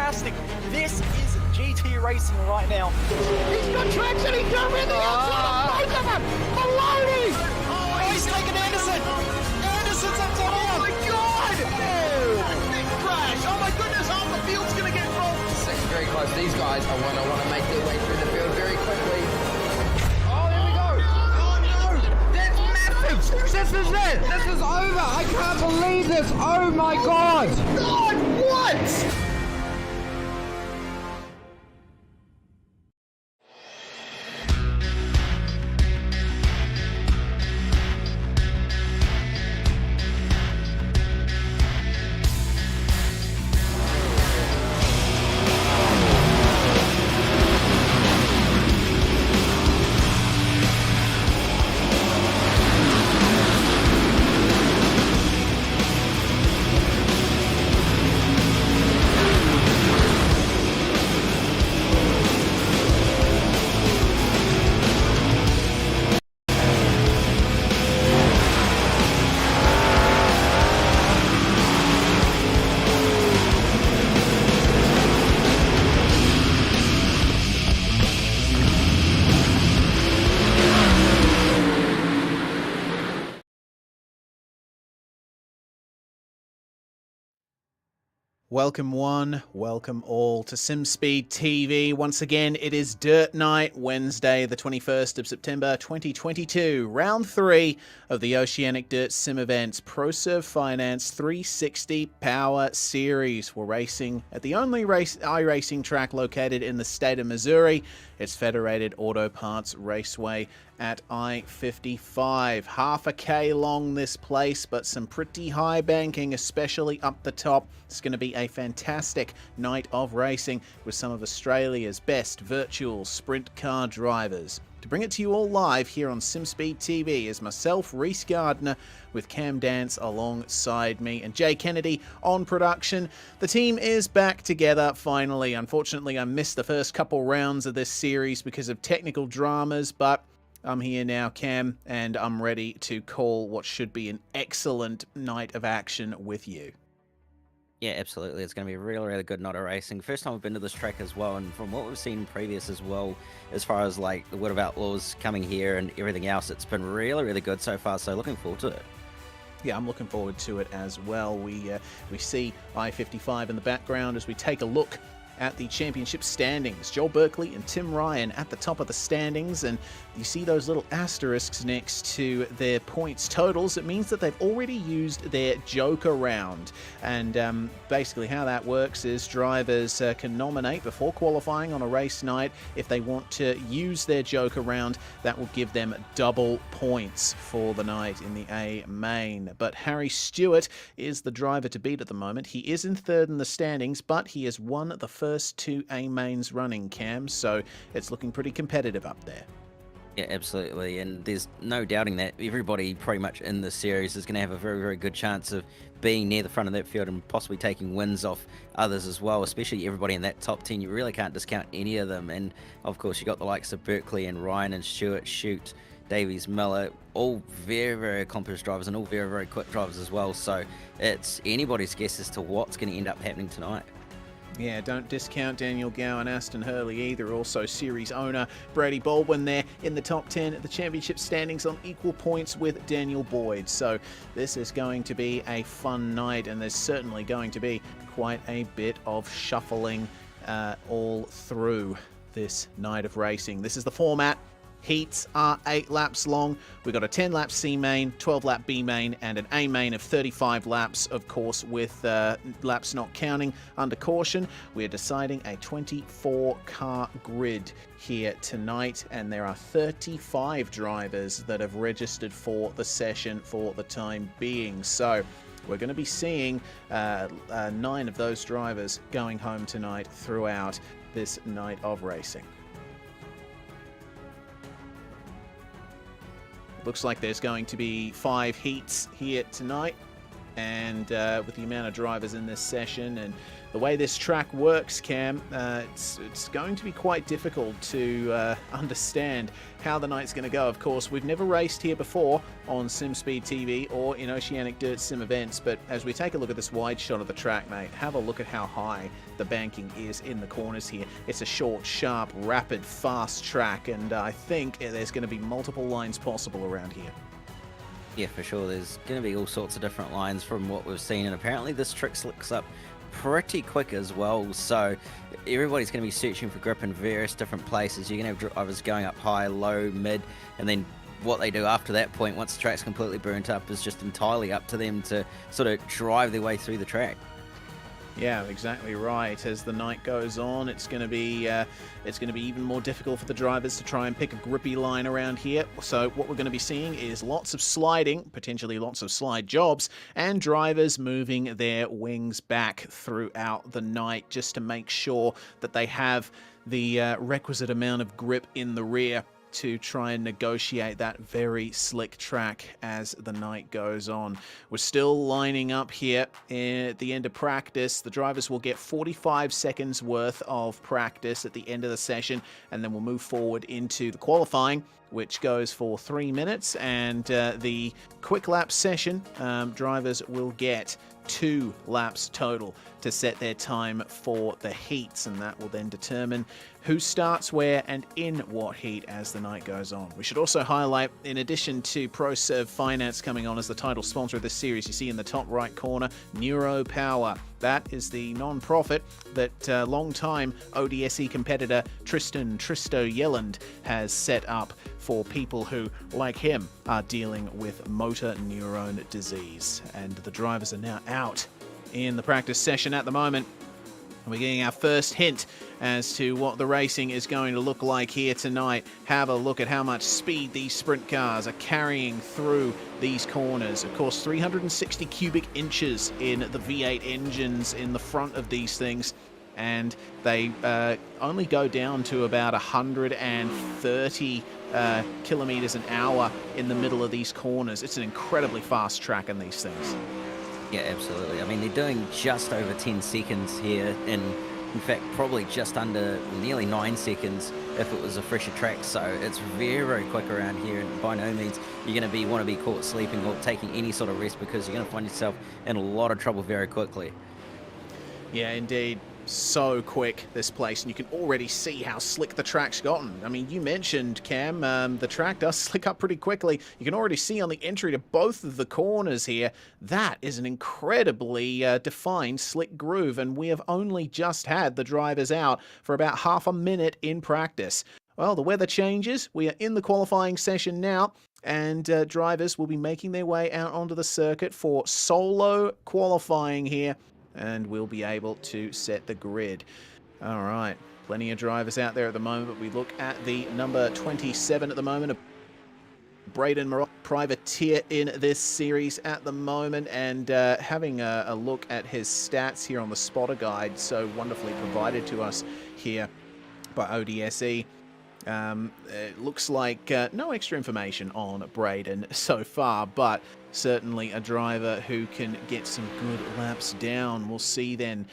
fantastic. This is GT racing right now. He's got traction, he's got everything outside of both of them! Maloney! Oh, he's taken Anderson! Anderson's up top! Oh my god! Oh! Big crash! Oh my goodness, half the field's gonna get rolled! This is very close. These guys are going to want to make their way through the field very quickly. Oh, there we go! Oh no! That's massive! This is it! This is over! I can't believe this! Oh my god! God, what? Welcome one, welcome all to SimSpeed TV. Once again, it is Dirt Night, Wednesday the 21st of September 2022. Round 3 of the Oceanic Dirt Sim events, Proserv Finance 360 Power Series. We're racing at the only iRacing track located in the state of Missouri. It's Federated Auto Parts Raceway at I-55. Half a K long this place, but some pretty high banking, especially up the top. It's going to be a fantastic night of racing with some of Australia's best virtual sprint car drivers. To bring it to you all live here on SimSpeed TV is myself, Reese Gardner, with Cam Dance alongside me and Jay Kennedy on production. The team is back together finally. Unfortunately, I missed the first couple rounds of this series because of technical dramas, but I'm here now, Cam, and I'm ready to call what should be an excellent night of action with you. Yeah, absolutely. It's going to be a really, really good night of racing. First time I've been to this track as well, and from what we've seen previous as well, as far as like the World of Outlaws coming here and everything else, it's been really, really good so far, so looking forward to it. Yeah, I'm looking forward to it as well. We see I-55 in the background as we take a look at the championship standings. Joel Berkeley and Tim Ryan at the top of the standings, and you see those little asterisks next to their points totals. It means that they've already used their Joker round, and basically how that works is drivers can nominate before qualifying on a race night. If they want to use their Joker round, that will give them double points for the night in the A main. But Harry Stewart is the driver to beat at the moment. He is in third in the standings, but he has won the first 2 A mains running, Cam, so it's looking pretty competitive up there. Yeah, absolutely, and there's no doubting that everybody pretty much in this series is going to have a very, very good chance of being near the front of that field and possibly taking wins off others as well, especially everybody in that top 10. You really can't discount any of them, and of course you got the likes of Berkeley and Ryan and Stewart, Shute, Davies, Miller, all very, very accomplished drivers and all very, very quick drivers as well, so it's anybody's guess as to what's going to end up happening tonight. Yeah, don't discount Daniel Gow and Aston Hurley either. Also, series owner Brady Baldwin there in the top 10 at the championship standings on equal points with Daniel Boyd. So this is going to be a fun night, and there's certainly going to be quite a bit of shuffling all through this night of racing. This is the format. Heats are 8 laps long. We've got a 10-lap C main, 12-lap B main, and an A main of 35 laps, of course, with laps not counting under caution. We're deciding a 24-car grid here tonight, and there are 35 drivers that have registered for the session for the time being. So we're going to be seeing 9 of those drivers going home tonight throughout this night of racing. Looks like there's going to be 5 heats here tonight. And with the amount of drivers in this session and the way this track works, Cam, it's going to be quite difficult to understand how the night's going to go. Of course, we've never raced here before on SimSpeed TV or in Oceanic Dirt Sim events, but as we take a look at this wide shot of the track, mate, have a look at how high the banking is in the corners here. It's a short, sharp, rapid, fast track, and I think there's going to be multiple lines possible around here. Yeah, for sure. There's going to be all sorts of different lines from what we've seen, and apparently this trick slicks up pretty quick as well, so everybody's going to be searching for grip in various different places. You're going to have drivers going up high, low, mid, and then what they do after that point, once the track's completely burnt up, is just entirely up to them to sort of drive their way through the track. Yeah, exactly right. As the night goes on, it's going to be even more difficult for the drivers to try and pick a grippy line around here. So what we're going to be seeing is lots of sliding, potentially lots of slide jobs, and drivers moving their wings back throughout the night just to make sure that they have the requisite amount of grip in the rear to try and negotiate that very slick track as the night goes on. We're still lining up here at the end of practice. The drivers will get 45 seconds worth of practice at the end of the session, and then we'll move forward into the qualifying, which goes for 3 minutes, and the quick lap session, drivers will get 2 laps total to set their time for the heats, and that will then determine who starts where and in what heat as the night goes on. We should also highlight, in addition to Proserv Finance coming on as the title sponsor of this series, you see in the top right corner, Neuro Power. That is the non-profit that long-time ODSE competitor Tristo Yelland has set up for people who, like him, are dealing with motor neuron disease. And the drivers are now out in the practice session at the moment. We're getting our first hint as to what the racing is going to look like here tonight. Have a look at how much speed these sprint cars are carrying through these corners. Of course, 360 cubic inches in the V8 engines in the front of these things, and they only go down to about 130 kilometers an hour in the middle of these corners. It's an incredibly fast track in these things. Yeah, absolutely. I mean, they're doing just over 10 seconds here, and in fact, probably just under nearly 9 seconds if it was a fresher track. So it's very, very quick around here, and by no means you're going to want to be caught sleeping or taking any sort of rest, because you're going to find yourself in a lot of trouble very quickly. Yeah, indeed. So quick, this place, and you can already see how slick the track's gotten. I mean, you mentioned, Cam, the track does slick up pretty quickly. You can already see on the entry to both of the corners here, that is an incredibly defined slick groove, and we have only just had the drivers out for about half a minute in practice. Well, the weather changes. We are in the qualifying session now, and drivers will be making their way out onto the circuit for solo qualifying here, and we'll be able to set the grid. All right, plenty of drivers out there at the moment, but we look at the number 27 at the moment, Braden Maroc, privateer in this series at the moment, and having a look at his stats here on the spotter guide, so wonderfully provided to us here by ODSE. It looks like no extra information on Braden so far, but certainly a driver who can get some good laps down. We'll see then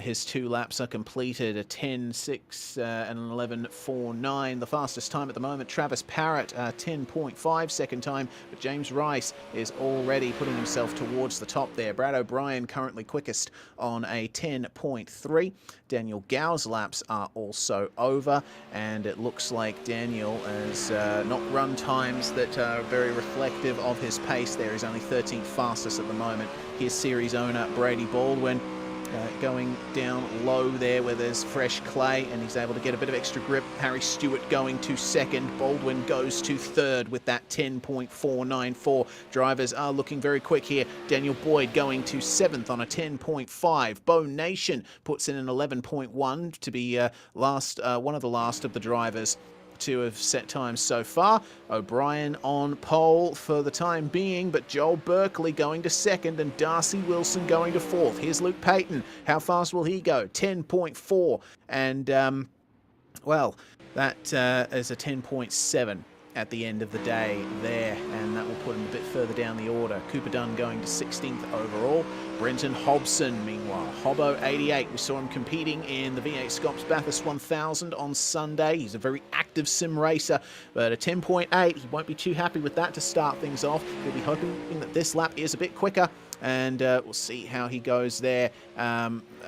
his 2 laps are completed, a 10.6 and an 11.49. The fastest time at the moment, Travis Parrott, 10.5 second time, but James Rice is already putting himself towards the top there. Brad O'Brien currently quickest on a 10.3. Daniel Gow's laps are also over, and it looks like Daniel has not run times that are very reflective of his pace there. He's only 13th fastest at the moment. Here's series owner Brady Baldwin going down low there where there's fresh clay, and he's able to get a bit of extra grip. Harry Stewart going to second. Baldwin goes to third with that 10.494. Drivers are looking very quick here. Daniel Boyd going to 7th on a 10.5. Bo Nation puts in an 11.1 to be one of the last of the drivers to have set times so far. O'Brien on pole for the time being, but Joel Berkeley going to second and Darcy Wilson going to 4th. Here's Luke Payton. How fast will he go? 10.4. And, well, that is a 10.7 at the end of the day there, and that will put him a bit further down the order. Cooper Dunn going to 16th overall. Brenton Hobson, meanwhile, Hobbo 88. We saw him competing in the V8 Scops Bathurst 1000 on Sunday. He's a very active sim racer, but a 10.8, he won't be too happy with that to start things off. He'll be hoping that this lap is a bit quicker, and we'll see how he goes there.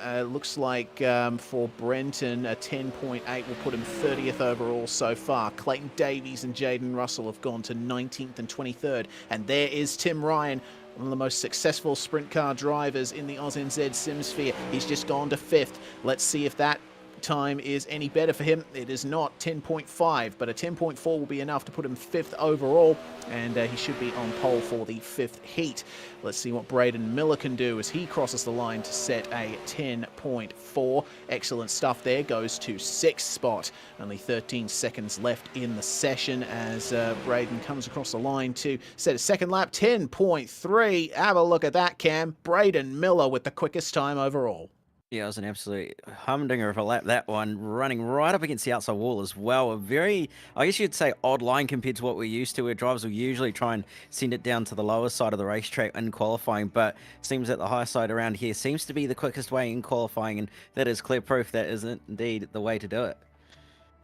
Looks like for Brenton, a 10.8 will put him 30th overall so far. Clayton Davies and Jaden Russell have gone to 19th and 23rd. And there is Tim Ryan, one of the most successful sprint car drivers in the AusNZ SimSphere. He's just gone to 5th. Let's see if that time is any better for him. It is not. 10.5, but a 10.4 will be enough to put him 5th overall, and he should be on pole for the 5th heat. Let's see what Braden Miller can do as he crosses the line to set a 10.4. Excellent stuff there. Goes to 6th spot. Only 13 seconds left in the session as Braden comes across the line to set a second lap. 10.3. Have a look at that, Cam. Braden Miller with the quickest time overall. Yeah, it was an absolute humdinger of a lap, that one, running right up against the outside wall as well. A very, I guess you'd say, odd line compared to what we're used to, where drivers will usually try and send it down to the lower side of the racetrack in qualifying, but seems that the high side around here seems to be the quickest way in qualifying, and that is clear proof that is indeed the way to do it.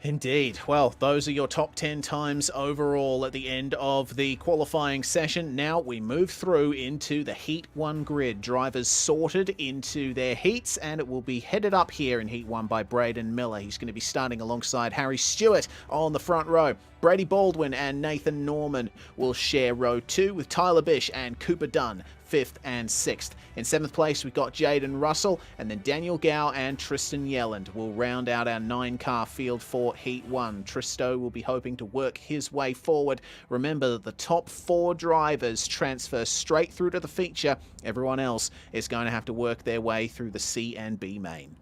Indeed. Well, those are your top 10 times overall at the end of the qualifying session. Now we move through into the Heat 1 grid. Drivers sorted into their heats, and it will be headed up here in Heat 1 by Braden Miller. He's going to be starting alongside Harry Stewart on the front row. Brady Baldwin and Nathan Norman will share row 2 with Tyler Bish and Cooper Dunn, 5th and 6th. In 7th place, we've got Jaden Russell, and then Daniel Gow and Tristan Yelland will round out our 9-car field for Heat 1. Tristo will be hoping to work his way forward. Remember that the top 4 drivers transfer straight through to the feature. Everyone else is going to have to work their way through the C and B main.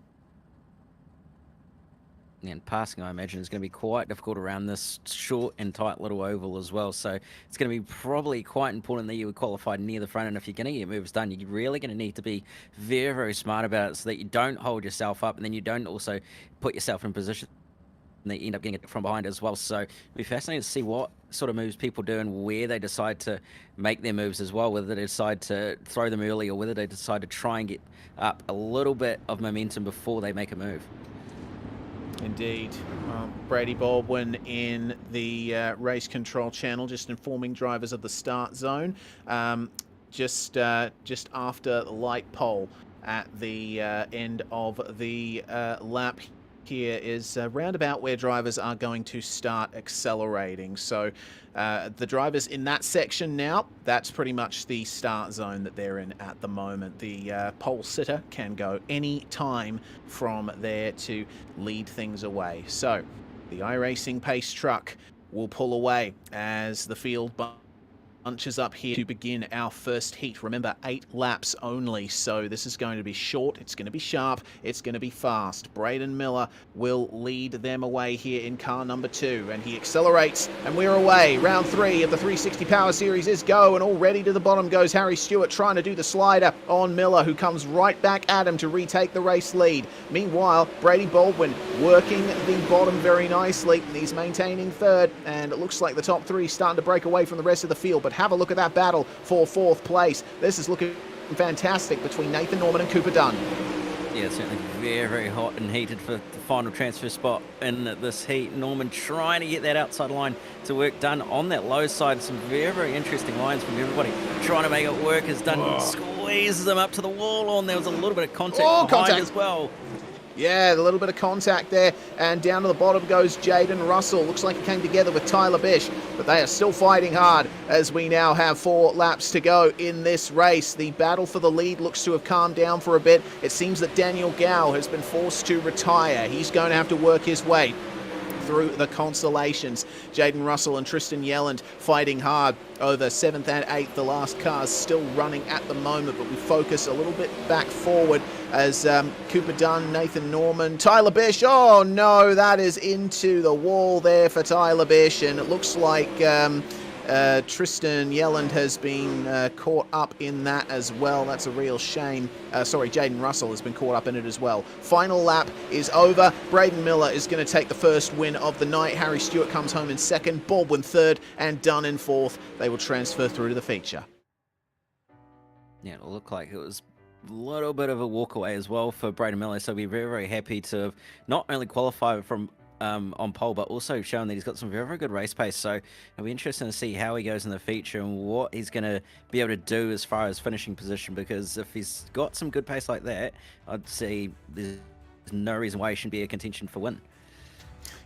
And passing, I imagine, is going to be quite difficult around this short and tight little oval as well. So it's going to be probably quite important that you were qualified near the front. And if you're going to get moves done, you're really going to need to be very, very smart about it so that you don't hold yourself up and then you don't also put yourself in position and you end up getting it from behind as well. So it'll be fascinating to see what sort of moves people do and where they decide to make their moves as well, whether they decide to throw them early or whether they decide to try and get up a little bit of momentum before they make a move. Indeed. Brady Baldwin in the race control channel, just informing drivers of the start zone. Just after the light pole at the end of the lap here is roundabout where drivers are going to start accelerating. So the drivers in that section now, that's pretty much the start zone that they're in at the moment. The pole sitter can go any time from there to lead things away. So the iRacing pace truck will pull away as the field bunches up here to begin our first heat. Remember, 8 laps only, so this is going to be short, it's going to be sharp, it's going to be fast. Braden Miller will lead them away here in car number 2, and he accelerates, and we're away. Round 3 of the 360 Power Series is go, and already to the bottom goes Harry Stewart trying to do the slider on Miller, who comes right back at him to retake the race lead. Meanwhile, Brady Baldwin working the bottom very nicely. He's maintaining 3rd, and it looks like the top 3 starting to break away from the rest of the field, but have a look at that battle for 4th place. This is looking fantastic between Nathan Norman and Cooper Dunn. Yeah, it's certainly very, very hot and heated for the final transfer spot in this heat. Norman trying to get that outside line to work. Done on that low side. Some very, very interesting lines from everybody trying to make it work. Has done squeezes them up to the wall. And there was a little bit of contact behind as well. Yeah, a little bit of contact there, and down to the bottom goes Jaden Russell. Looks like he came together with Tyler Bish, but they are still fighting hard as we now have 4 laps to go in this race. The battle for the lead looks to have calmed down for a bit. It seems that Daniel Gow has been forced to retire. He's going to have to work his way through the consolations. Jaden Russell and Tristan Yelland fighting hard over 7th and 8th. The last car's still running at the moment, but we focus a little bit back forward as Cooper Dunn, Nathan Norman, Tyler Bish. Oh no, that is into the wall there for Tyler Bish, and it looks like Tristan Yelland has been caught up in that as well. That's a real shame. Jaden Russell has been caught up in it as well. Final lap is over. Braden Miller is going to take the first win of the night. Harry Stewart comes home in second, Baldwin third, and Dunn in fourth. They will transfer through to the feature. Yeah, it looked like it was a little bit of a walkaway as well for Braden Miller, so we're very, very happy to have not only qualified from on pole, but also shown that he's got some very, very good race pace. So it'll be interesting to see how he goes in the feature and what he's going to be able to do as far as finishing position, because if he's got some good pace like that, I'd say there's no reason why he shouldn't be a contention for win.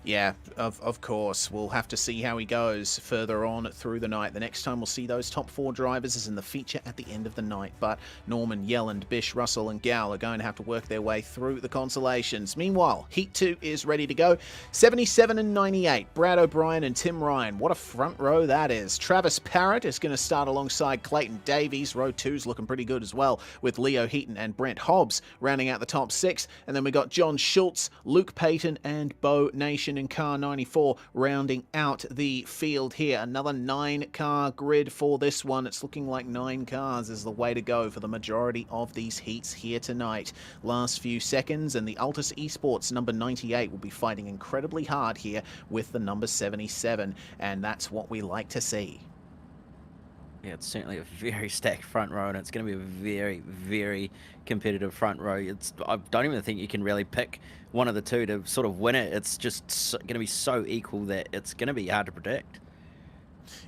Yeah, of course. We'll have to see how he goes further on through the night. The next time we'll see those top four drivers is in the feature at the end of the night. But Norman, Yelland, Bish, Russell and Gow are going to have to work their way through the consolations. Meanwhile, Heat 2 is ready to go. 77 and 98. Brad O'Brien and Tim Ryan. What a front row that is. Travis Parrott is going to start alongside Clayton Davies. Row 2's looking pretty good as well, with Leo Heaton and Brent Hobbs rounding out the top 6. And then we got John Schultz, Luke Payton and Bo Nation in car 94 rounding out the field here. Another 9-car grid for this one. It's looking like 9 cars is the way to go for the majority of these heats here tonight. Last few seconds, and the Altus Esports number 98 will be fighting incredibly hard here with the number 77, and that's what we like to see. Yeah, it's certainly a very stacked front row, and it's going to be a very, very competitive front row. I don't even think you can really pick one of the two to sort of win it. It's just going to be so equal that it's going to be hard to predict.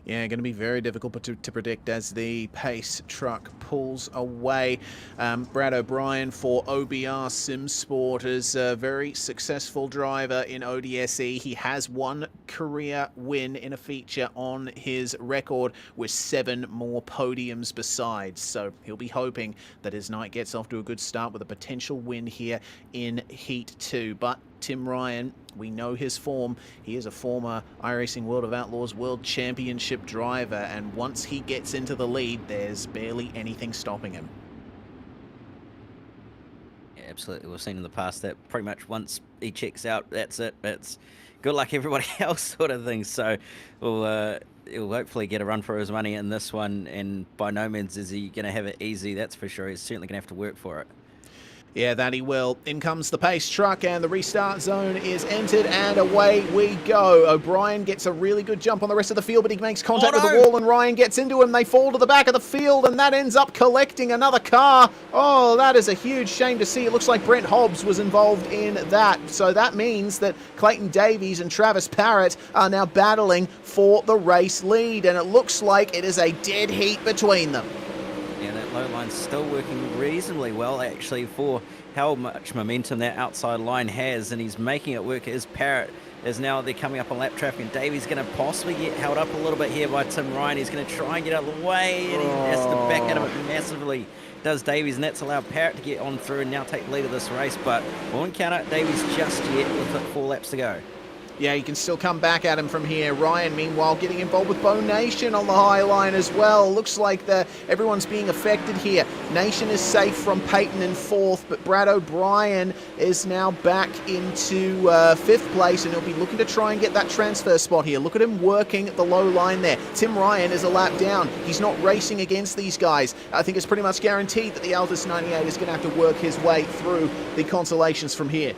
Yeah, going to be very difficult to predict as the pace truck pulls away. Brad O'Brien for OBR SimSport is a very successful driver in ODSE. He has one career win in a feature on his record with 7 more podiums besides. So he'll be hoping that his night gets off to a good start with a potential win here in Heat 2. But Tim Ryan, we know his form. He is a former iRacing World of Outlaws World Championship driver, and once he gets into the lead, there's barely anything stopping him. Yeah, absolutely. We've seen in the past that pretty much once he checks out, that's it. It's good luck everybody else sort of thing. So he'll hopefully get a run for his money in this one, and by no means is he going to have it easy, that's for sure. He's certainly going to have to work for it. Yeah, that he will. In comes the pace truck, and the restart zone is entered, and away we go. O'Brien gets a really good jump on the rest of the field, but he makes contact with the wall, and Ryan gets into him. They fall to the back of the field, and that ends up collecting another car. Oh, that is a huge shame to see. It looks like Brent Hobbs was involved in that. So that means that Clayton Davies and Travis Parrott are now battling for the race lead, and it looks like it is a dead heat between them. Yeah, that low line's still working reasonably well, actually, for how much momentum that outside line has, and he's making it work as Parrott is now they're coming up on lap traffic, and Davies going to possibly get held up a little bit here by Tim Ryan. He's going to try and get out of the way, and he has to back out of it massively, does Davies, and that's allowed Parrott to get on through and now take the lead of this race, but won't count out Davies just yet with 4 laps to go. Yeah, you can still come back at him from here. Ryan, meanwhile, getting involved with Bo Nation on the high line as well. Looks like everyone's being affected here. Nation is safe from Payton in 4th, but Brad O'Brien is now back into 5th place, and he'll be looking to try and get that transfer spot here. Look at him working the low line there. Tim Ryan is a lap down. He's not racing against these guys. I think it's pretty much guaranteed that the Altus 98 is going to have to work his way through the consolations from here.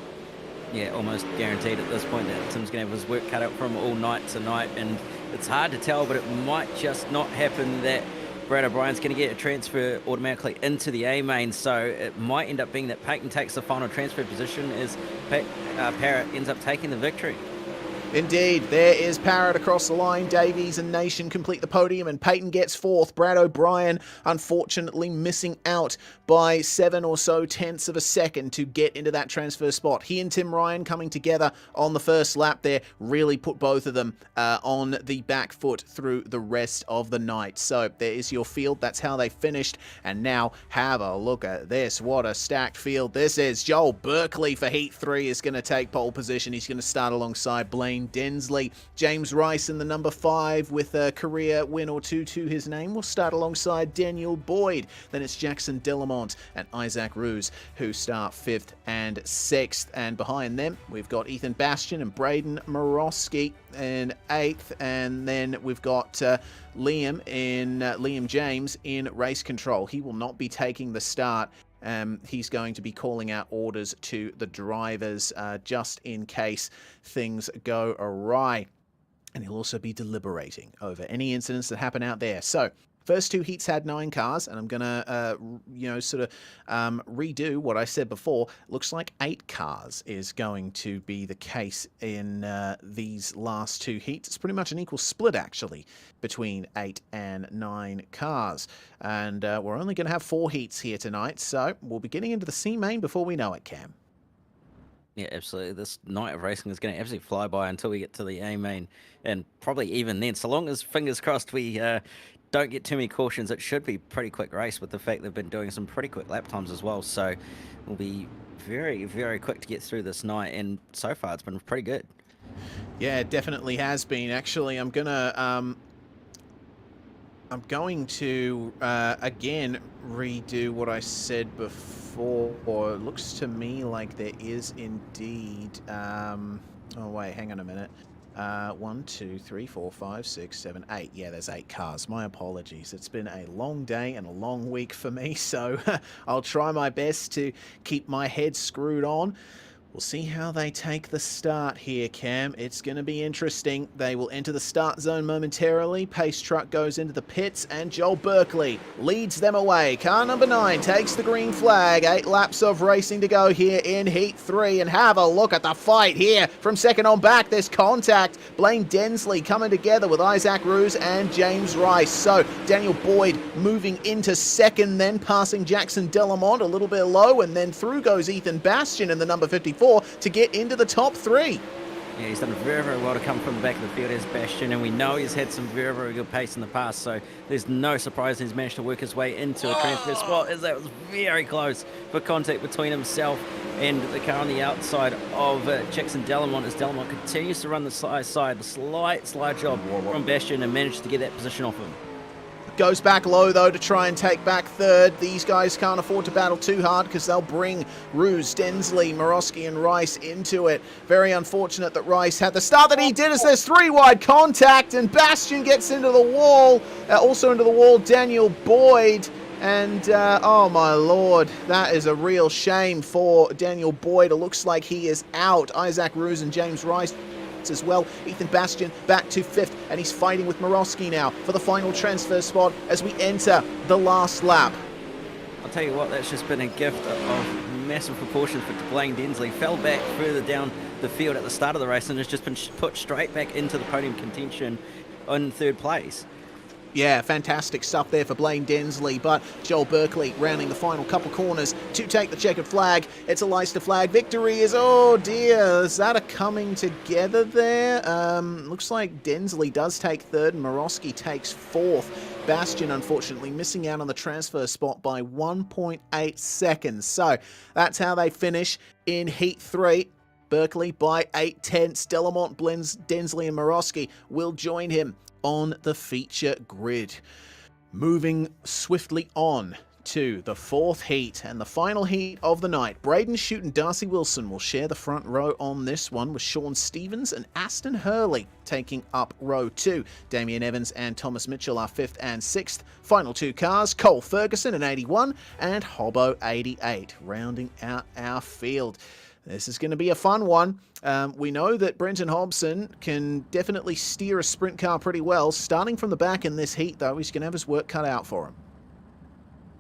Yeah, almost guaranteed at this point that Tim's going to have his work cut out for him all night tonight, and it's hard to tell, but it might just not happen that Brad O'Brien's going to get a transfer automatically into the A main, so it might end up being that Payton takes the final transfer position as Parrott ends up taking the victory. Indeed, there is Parrott across the line. Davies and Nation complete the podium, and Payton gets 4th. Brad O'Brien, unfortunately, missing out by 7 or so tenths of a second to get into that transfer spot. He and Tim Ryan coming together on the first lap there really put both of them on the back foot through the rest of the night. So there is your field. That's how they finished. And now have a look at this. What a stacked field this is. Joel Berkeley for Heat 3 is going to take pole position. He's going to start alongside Blaine Blaine Densley. James Rice in the number 5 with a career win or two to his name will start alongside Daniel Boyd. Then it's Jackson Delamont and Isaac Ruse who start 5th and 6th. And behind them, we've got Ethan Bastian and Braden Morosky in 8th. And then we've got Liam James in race control. He will not be taking the start. He's going to be calling out orders to the drivers just in case things go awry. And he'll also be deliberating over any incidents that happen out there. So, first 2 heats had 9 cars, and I'm going to, redo what I said before. Looks like 8 cars is going to be the case in these last 2 heats. It's pretty much an equal split, actually, between 8 and 9 cars. And we're only going to have 4 heats here tonight, so we'll be getting into the C main before we know it, Cam. Yeah, absolutely. This night of racing is going to absolutely fly by until we get to the A main, and probably even then. So long as, fingers crossed, we don't get too many cautions, it should be a pretty quick race with the fact they've been doing some pretty quick lap times as well. So we'll be very, very quick to get through this night, and so far it's been pretty good. Yeah, it definitely has been. Actually, I'm going to again redo what I said before. It looks to me like there is indeed oh wait, hang on a minute. 1, 2, 3, 4, 5, 6, 7, 8. Yeah, there's 8 cars. My apologies. It's been a long day and a long week for me, so I'll try my best to keep my head screwed on. We'll see how they take the start here, Cam. It's going to be interesting. They will enter the start zone momentarily. Pace truck goes into the pits, and Joel Berkeley leads them away. Car number 9 takes the green flag. 8 laps of racing to go here in Heat 3. And have a look at the fight here. From second on back, there's contact. Blaine Densley coming together with Isaac Ruse and James Rice. So Daniel Boyd moving into second, then passing Jackson Delamont a little bit low. And then through goes Ethan Bastian in the number 54. To get into the top 3. Yeah, he's done very, very well to come from the back of the field as Bastian, and we know he's had some very, very good pace in the past, so there's no surprise he's managed to work his way into a transfer spot, as that was very close for contact between himself and the car on the outside of Jackson Delamont, as Delamont continues to run the side, the slight job from Bastian, and managed to get that position off him. Goes back low, though, to try and take back third. These guys can't afford to battle too hard because they'll bring Ruse, Densley, Morosky, and Rice into it. Very unfortunate that Rice had the start that he did, as there's 3 wide contact, and Bastian gets into the wall. Also into the wall, Daniel Boyd. And, oh my lord, that is a real shame for Daniel Boyd. It looks like he is out. Isaac Ruse and James Rice as well. Ethan Bastian back to 5th, and he's fighting with Morosky now for the final transfer spot as we enter the last lap. I'll tell you what, that's just been a gift of massive proportions for Blaine Densley. Fell back further down the field at the start of the race and has just been put straight back into the podium contention in 3rd place. Yeah, fantastic stuff there for Blaine Densley, but Joel Berkeley rounding the final couple corners to take the checkered flag. It's a Leicester flag victory. Oh dear, is that a coming together there? Looks like Densley does take 3rd and Morosky takes 4th. Bastian, unfortunately, missing out on the transfer spot by 1.8 seconds. So that's how they finish in Heat 3. Berkeley by 8/10. Delamont, Densley and Morosky will join him on the feature grid. Moving swiftly on to the 4th heat and the final heat of the night. Braden Shute and Darcy Wilson will share the front row on this one, with Sean Stevens and Aston Hurley taking up row 2. Damien Evans and Thomas Mitchell are 5th and 6th. Final 2 cars, Cole Ferguson in 81 and Hobbo 88, rounding out our field. This is going to be a fun one. We know that Brenton Hobson can definitely steer a sprint car pretty well. Starting from the back in this heat, though, he's going to have his work cut out for him.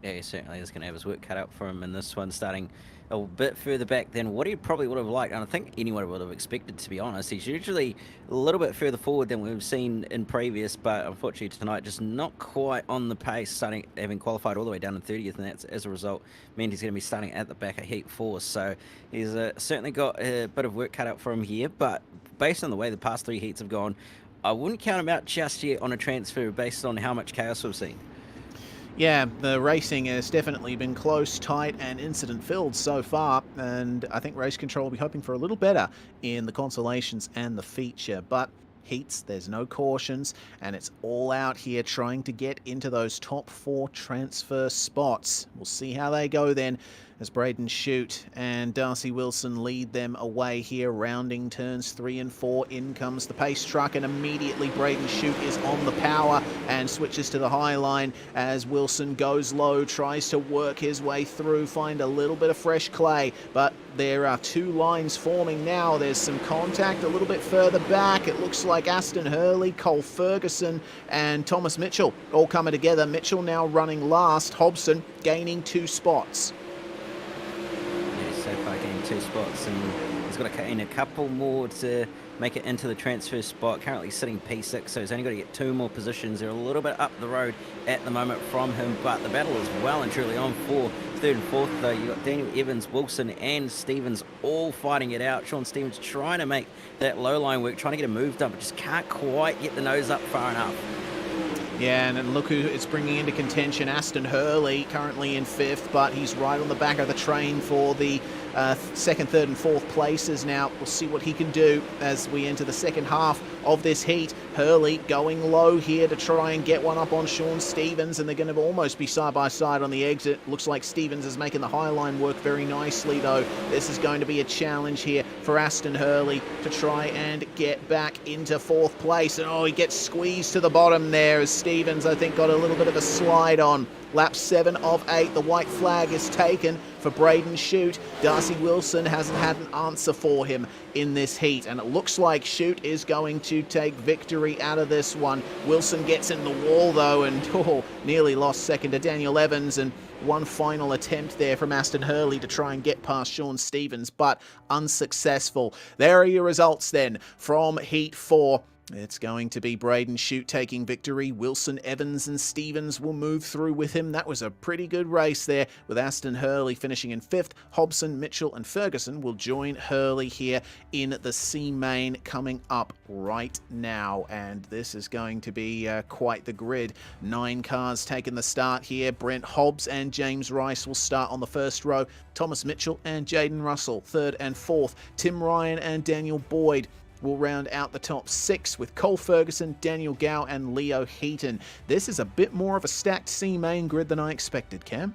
Yeah, he certainly is going to have his work cut out for him in this one, starting a bit further back than what he probably would have liked, and I think anyone would have expected, to be honest. He's usually a little bit further forward than we've seen in previous, but unfortunately tonight just not quite on the pace, having qualified all the way down in 30th, and that's, as a result, means he's going to be starting at the back of Heat 4. So he's certainly got a bit of work cut out for him here, but based on the way the past 3 heats have gone, I wouldn't count him out just yet on a transfer based on how much chaos we've seen. Yeah, the racing has definitely been close, tight, and incident-filled so far, and I think Race Control will be hoping for a little better in the consolations and the feature, but heats, there's no cautions, and it's all out here trying to get into those top 4 transfer spots. We'll see how they go then, as Braden Shute and Darcy Wilson lead them away here, rounding turns 3 and 4. In comes the pace truck, and immediately Braden Shute is on the power and switches to the high line as Wilson goes low, tries to work his way through, find a little bit of fresh clay, but there are 2 lines forming now. There's some contact a little bit further back. It looks like Aston Hurley, Cole Ferguson, and Thomas Mitchell all coming together. Mitchell now running last, Hobson gaining 2 spots. So far gained 2 spots, and he's got to gain a couple more to make it into the transfer spot. Currently sitting P6, so he's only got to get 2 more positions. They're a little bit up the road at the moment from him, but the battle is well and truly on for 3rd and 4th though. You've got Daniel Evans, Wilson and Stevens all fighting it out. Sean Stevens trying to make that low line work, trying to get a move done, but just can't quite get the nose up far enough. Yeah, and look who it's bringing into contention. Aston Hurley currently in 5th, but he's right on the back of the train for the 2nd, 3rd and 4th places now. We'll see what he can do as we enter the second half of this heat. Hurley going low here to try and get one up on Sean Stevens, and they're going to almost be side by side on the exit. Looks like Stevens is making the high line work very nicely though. This is going to be a challenge here for Aston Hurley to try and get back into 4th place, and oh, he gets squeezed to the bottom there as Stevens, I think, got a little bit of a slide on. Lap 7 of 8, the white flag is taken for Braden Shute. Darcy Wilson hasn't had an answer for him in this heat, and it looks like Shute is going to take victory out of this one. Wilson gets in the wall though, and nearly lost 2nd to Daniel Evans, and one final attempt there from Aston Hurley to try and get past Sean Stevens, but unsuccessful. There are your results then from Heat 4. It's going to be Braden Shute taking victory. Wilson, Evans and Stevens will move through with him. That was a pretty good race there, with Aston Hurley finishing in 5th. Hobson, Mitchell and Ferguson will join Hurley here in the C main coming up right now. And this is going to be quite the grid. 9 cars taking the start here. Brent Hobbs and James Rice will start on the first row. Thomas Mitchell and Jaden Russell, 3rd and 4th. Tim Ryan and Daniel Boyd will round out the top 6 with Cole Ferguson, Daniel Gow and Leo Heaton. This is a bit more of a stacked C main grid than I expected, Cam.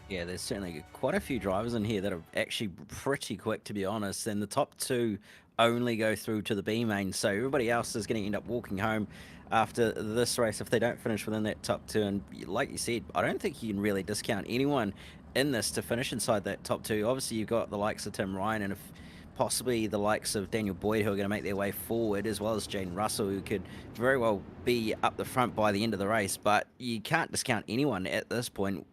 Yeah, there's certainly quite a few drivers in here that are actually pretty quick, to be honest, and the top 2 only go through to the B main, so everybody else is going to end up walking home after this race if they don't finish within that top 2. And like you said, I don't think you can really discount anyone in this to finish inside that top 2. Obviously you've got the likes of Tim Ryan and possibly the likes of Daniel Boyd, who are going to make their way forward, as well as Jaden Russell, who could very well be up the front by the end of the race, but you can't discount anyone at this point.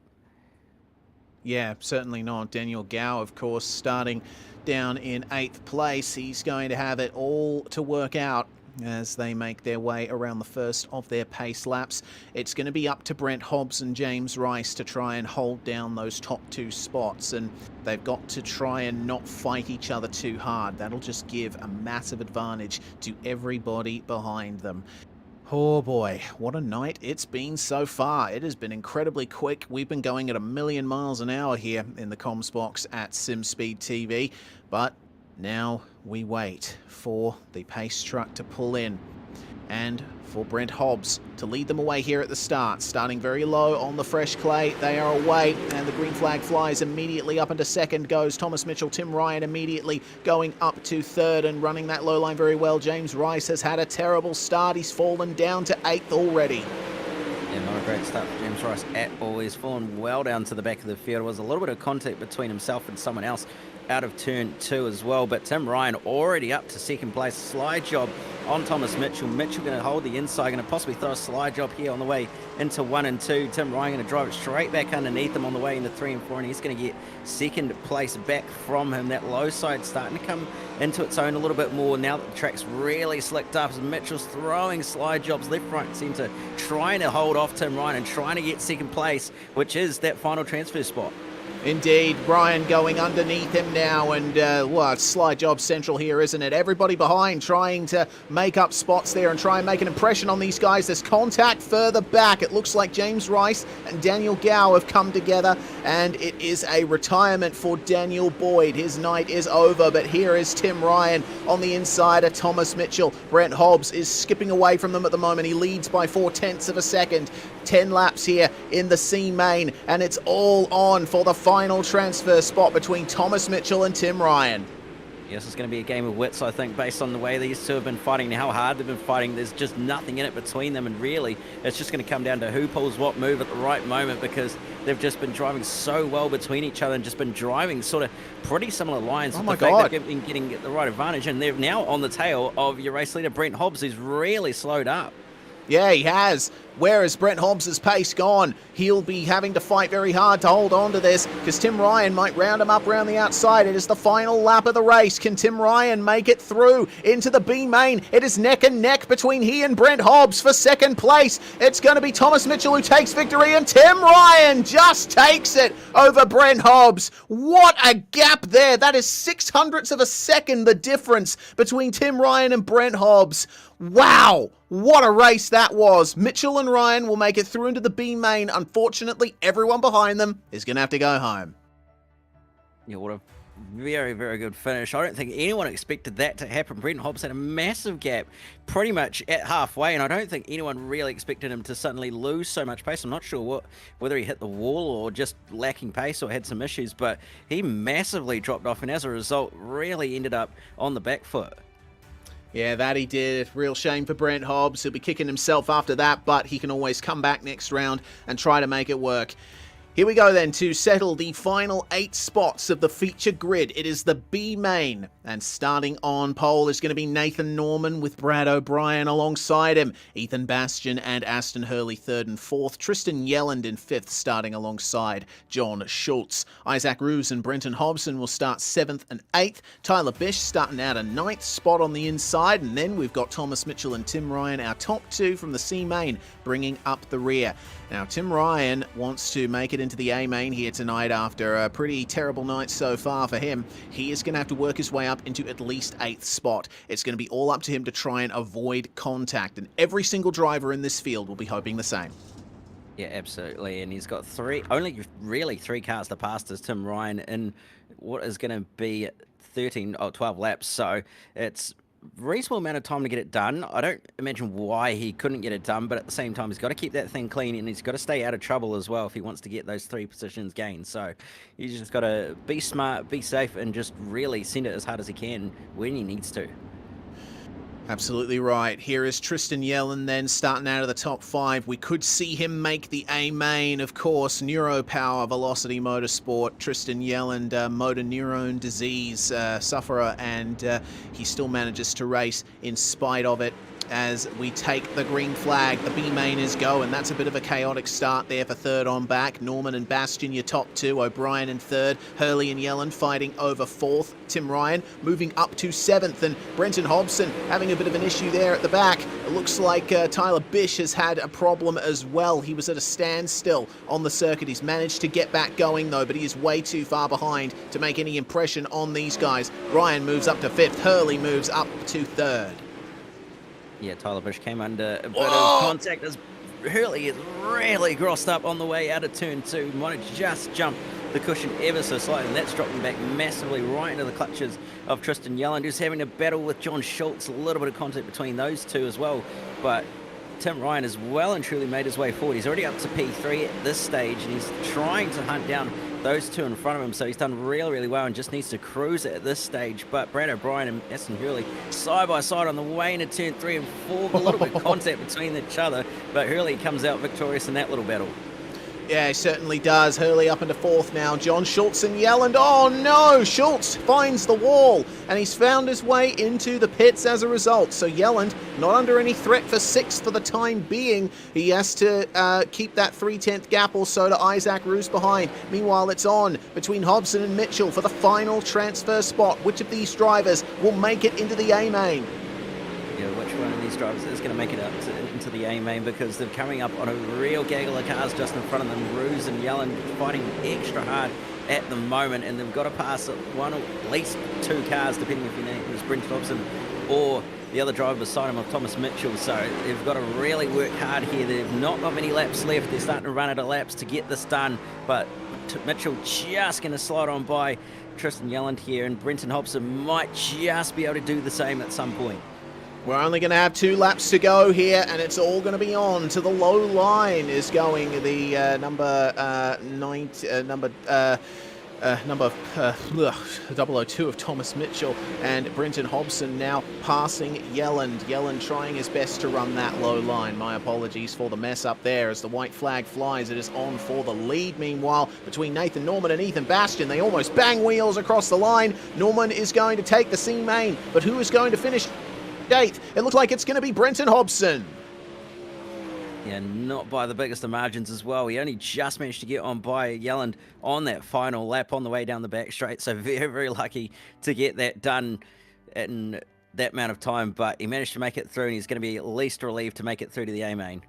Yeah, certainly not. Daniel Gow, of course, starting down in 8th place. He's going to have it all to work out as they make their way around the first of their pace laps. It's going to be up to Brent Hobbs and James Rice to try and hold down those top 2 spots, and they've got to try and not fight each other too hard. That'll just give a massive advantage to everybody behind them. Oh boy, what a night it's been so far. It has been incredibly quick. We've been going at 1,000,000 miles an hour here in the comms box at SimSpeed TV, but now we wait for the pace truck to pull in and for Brent Hobbs to lead them away here at the start. Starting very low on the fresh clay. They are away, and the green flag flies. Immediately up into 2nd goes Thomas Mitchell. Tim Ryan immediately going up to 3rd and running that low line very well. James Rice has had a terrible start. He's fallen down to 8th already. Yeah, not a great start for James Rice at all. He's fallen well down to the back of the field. There was a little bit of contact between himself and someone else out of turn 2 as well, but Tim Ryan already up to 2nd place. Slide job on Thomas Mitchell. Mitchell going to hold the inside, going to possibly throw a slide job here on the way into 1 and 2. Tim Ryan going to drive it straight back underneath him on the way into 3 and 4, and he's going to get 2nd place back from him. That low side starting to come into its own a little bit more now that the track's really slicked up, as Mitchell's throwing slide jobs left, right and centre, trying to hold off Tim Ryan and trying to get 2nd place, which is that final transfer spot. Indeed, Brian going underneath him now, and well, it's slide job central here, isn't it? Everybody behind trying to make up spots there and try and make an impression on these guys. There's contact further back. It looks like James Rice and Daniel Gow have come together, and it is a retirement for Daniel Boyd. His night is over, but here is Tim Ryan on the inside of Thomas Mitchell. Brent Hobbs is skipping away from them at the moment. He leads by 0.4 of a second. 10 laps here in the C main, and it's all on for the final transfer spot between Thomas Mitchell and Tim Ryan. Yes, it's going to be a game of wits, I think, based on the way these two have been fighting and how hard they've been fighting. There's just nothing in it between them, and really, it's just going to come down to who pulls what move at the right moment, because they've just been driving so well between each other and just been driving sort of pretty similar lines. Oh with my the fact God. they've been getting the right advantage, and they're now on the tail of your race leader, Brent Hobbs, who's really slowed up. Yeah, he has. Where has Brent Hobbs' pace gone? He'll be having to fight very hard to hold on to this, because Tim Ryan might round him up around the outside. It is the final lap of the race. Can Tim Ryan make it through into the B main? It is neck and neck between he and Brent Hobbs for second place. It's going to be Thomas Mitchell who takes victory, and Tim Ryan just takes it over Brent Hobbs. What a gap there. That is 0.06 of a second, the difference between Tim Ryan and Brent Hobbs. Wow, what a race that was. Mitchell and Ryan will make it through into the B main. Unfortunately, everyone behind them is going to have to go home. Yeah, what a very, very good finish. I don't think anyone expected that to happen. Brent Hobbs had a massive gap pretty much at halfway, and I don't think anyone really expected him to suddenly lose so much pace. I'm not sure whether he hit the wall or just lacking pace or had some issues, but he massively dropped off, and as a result, really ended up on the back foot. Yeah, that he did. Real shame for Brent Hobbs. He'll be kicking himself after that, but he can always come back next round and try to make it work. Here we go then to settle the final 8 spots of the feature grid. It is the B main, and starting on pole is going to be Nathan Norman with Brad O'Brien alongside him. Ethan Bastian and Aston Hurley 3rd and 4th. Tristan Yelland in 5th, starting alongside John Schultz. Isaac Roos and Brenton Hobson will start 7th and 8th. Tyler Bish starting out a 9th spot on the inside, and then we've got Thomas Mitchell and Tim Ryan, our top 2 from the C main, bringing up the rear. Now, Tim Ryan wants to make it into the A main here tonight after a pretty terrible night so far for him. He is going to have to work his way up into at least 8th spot. It's going to be all up to him to try and avoid contact, and every single driver in this field will be hoping the same. Yeah, absolutely. And he's got only really three cars to pass as Tim Ryan in what is going to be 12 laps. So it's reasonable amount of time to get it done. I don't imagine why he couldn't get it done, but at the same time, he's got to keep that thing clean, and he's got to stay out of trouble as well if he wants to get those 3 positions gained. So he's just got to be smart, be safe, and just really send it as hard as he can when he needs to. Absolutely right. Here is Tristan Yelland then starting out of the top 5. We could see him make the A main, of course. Neuropower Velocity Motorsport. Tristan Yelland, motor neurone disease sufferer, and he still manages to race in spite of it. As we take the green flag, the B main is go, and that's a bit of a chaotic start there for 3rd on back. Norman and Bastian, your top 2. O'Brien in 3rd. Hurley and Yelland fighting over 4th. Tim Ryan moving up to 7th, and Brenton Hobson having a bit of an issue there at the back. It looks like Tyler Bish has had a problem as well. He was at a standstill on the circuit. He's managed to get back going though, but he is way too far behind to make any impression on these guys. Ryan moves up to 5th. Hurley moves up to 3rd. Yeah, Tyler Bish came under a bit of contact as Hurley is really grossed up on the way out of turn 2. Might have just jumped the cushion ever so slightly, and that's dropping back massively right into the clutches of Tristan Yelland, who's having a battle with John Schultz. A little bit of contact between those two as well, but Tim Ryan has well and truly made his way forward. He's already up to P3 at this stage, and he's trying to hunt down those two in front of him, so he's done really, really well and just needs to cruise it at this stage. But Brad O'Brien and Aston Hurley side by side on the way into turn 3 and 4, a little bit of contact between each other, but Hurley comes out victorious in that little battle. Yeah, he certainly does. Hurley up into 4th now. John Schultz and Yelland. Oh no! Schultz finds the wall, and he's found his way into the pits as a result. So Yelland not under any threat for 6th for the time being. He has to keep that 3/10 gap or so to Isaac Roos behind. Meanwhile, it's on between Hobson and Mitchell for the final transfer spot. Which of these drivers will make it into the A main? Yeah, which one of these drivers is going to make it up into the A main, because they're coming up on a real gaggle of cars just in front of them. Roos and Yelland fighting extra hard at the moment, and they've got to pass one or at least 2 cars, depending if your name is Brenton Hobson or the other driver beside him, of Thomas Mitchell. So they've got to really work hard here. They've not got many laps left. They're starting to run out of laps to get this done, but Mitchell just going to slide on by Tristan Yelland here, and Brenton Hobson might just be able to do the same at some point. We're only going to have 2 laps to go here, and it's all going to be on to the low line. Is going the number 002 of Thomas Mitchell, and Brenton Hobson now passing Yelland. Yelland trying his best to run that low line. My apologies for the mess up there as the white flag flies. It is on for the lead. Meanwhile, between Nathan Norman and Ethan Bastian, they almost bang wheels across the line. Norman is going to take the C main, but who is going to finish 8th? It looks like it's going to be Brenton Hobson. Yeah, not by the biggest of margins as well. He only just managed to get on by Yelland on that final lap on the way down the back straight. So very, very lucky to get that done in that amount of time. But he managed to make it through, and he's going to be at least relieved to make it through to the A main.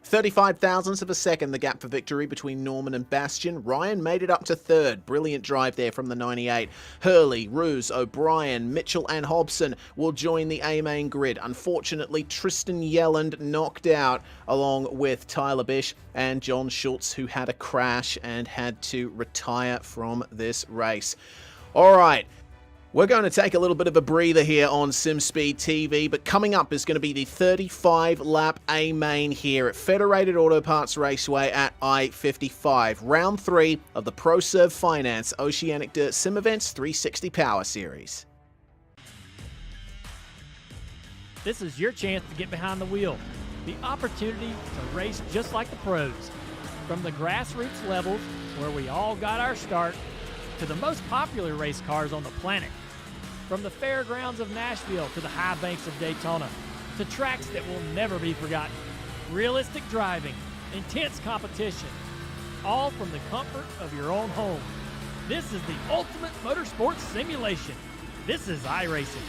35 thousandths of a second, the gap for victory between Norman and Bastian. Ryan made it up to 3rd. Brilliant drive there from the 98. Hurley, Roos, O'Brien, Mitchell and Hobson will join the A-main grid. Unfortunately, Tristan Yelland knocked out, along with Tyler Bish and John Schultz, who had a crash and had to retire from this race. All right. We're going to take a little bit of a breather here on SimSpeed TV, but coming up is going to be the 35-lap A-main here at Federated Auto Parts Raceway at I-55. Round 3 of the Proserv Finance Oceanic Dirt Sim Events 360 Power Series. This is your chance to get behind the wheel. The opportunity to race just like the pros. From the grassroots levels, where we all got our start, to the most popular race cars on the planet. From the fairgrounds of Nashville to the high banks of Daytona, to tracks that will never be forgotten. Realistic driving, intense competition, all from the comfort of your own home. This is the ultimate motorsports simulation. This is iRacing.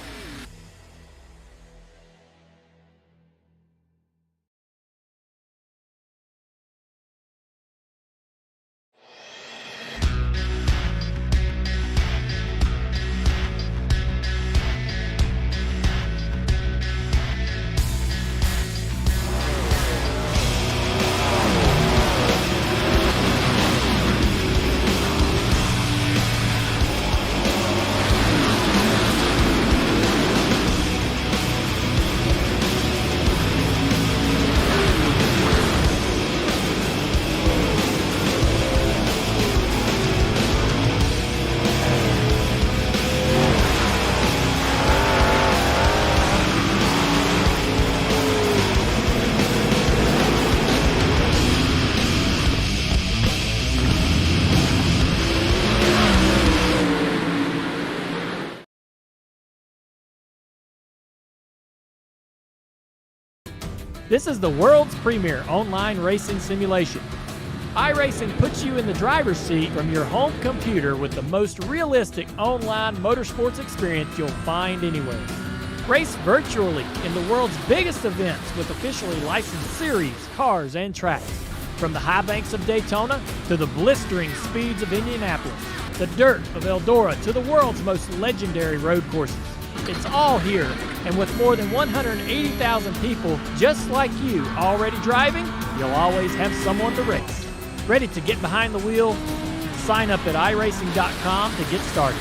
This is the world's premier online racing simulation. iRacing puts you in the driver's seat from your home computer with the most realistic online motorsports experience you'll find anywhere. Race virtually in the world's biggest events with officially licensed series, cars, and tracks. From the high banks of Daytona to the blistering speeds of Indianapolis, the dirt of Eldora to the world's most legendary road courses. It's all here, and with more than 180,000 people just like you already driving, you'll always have someone to race. Ready to get behind the wheel? Sign up at iRacing.com to get started.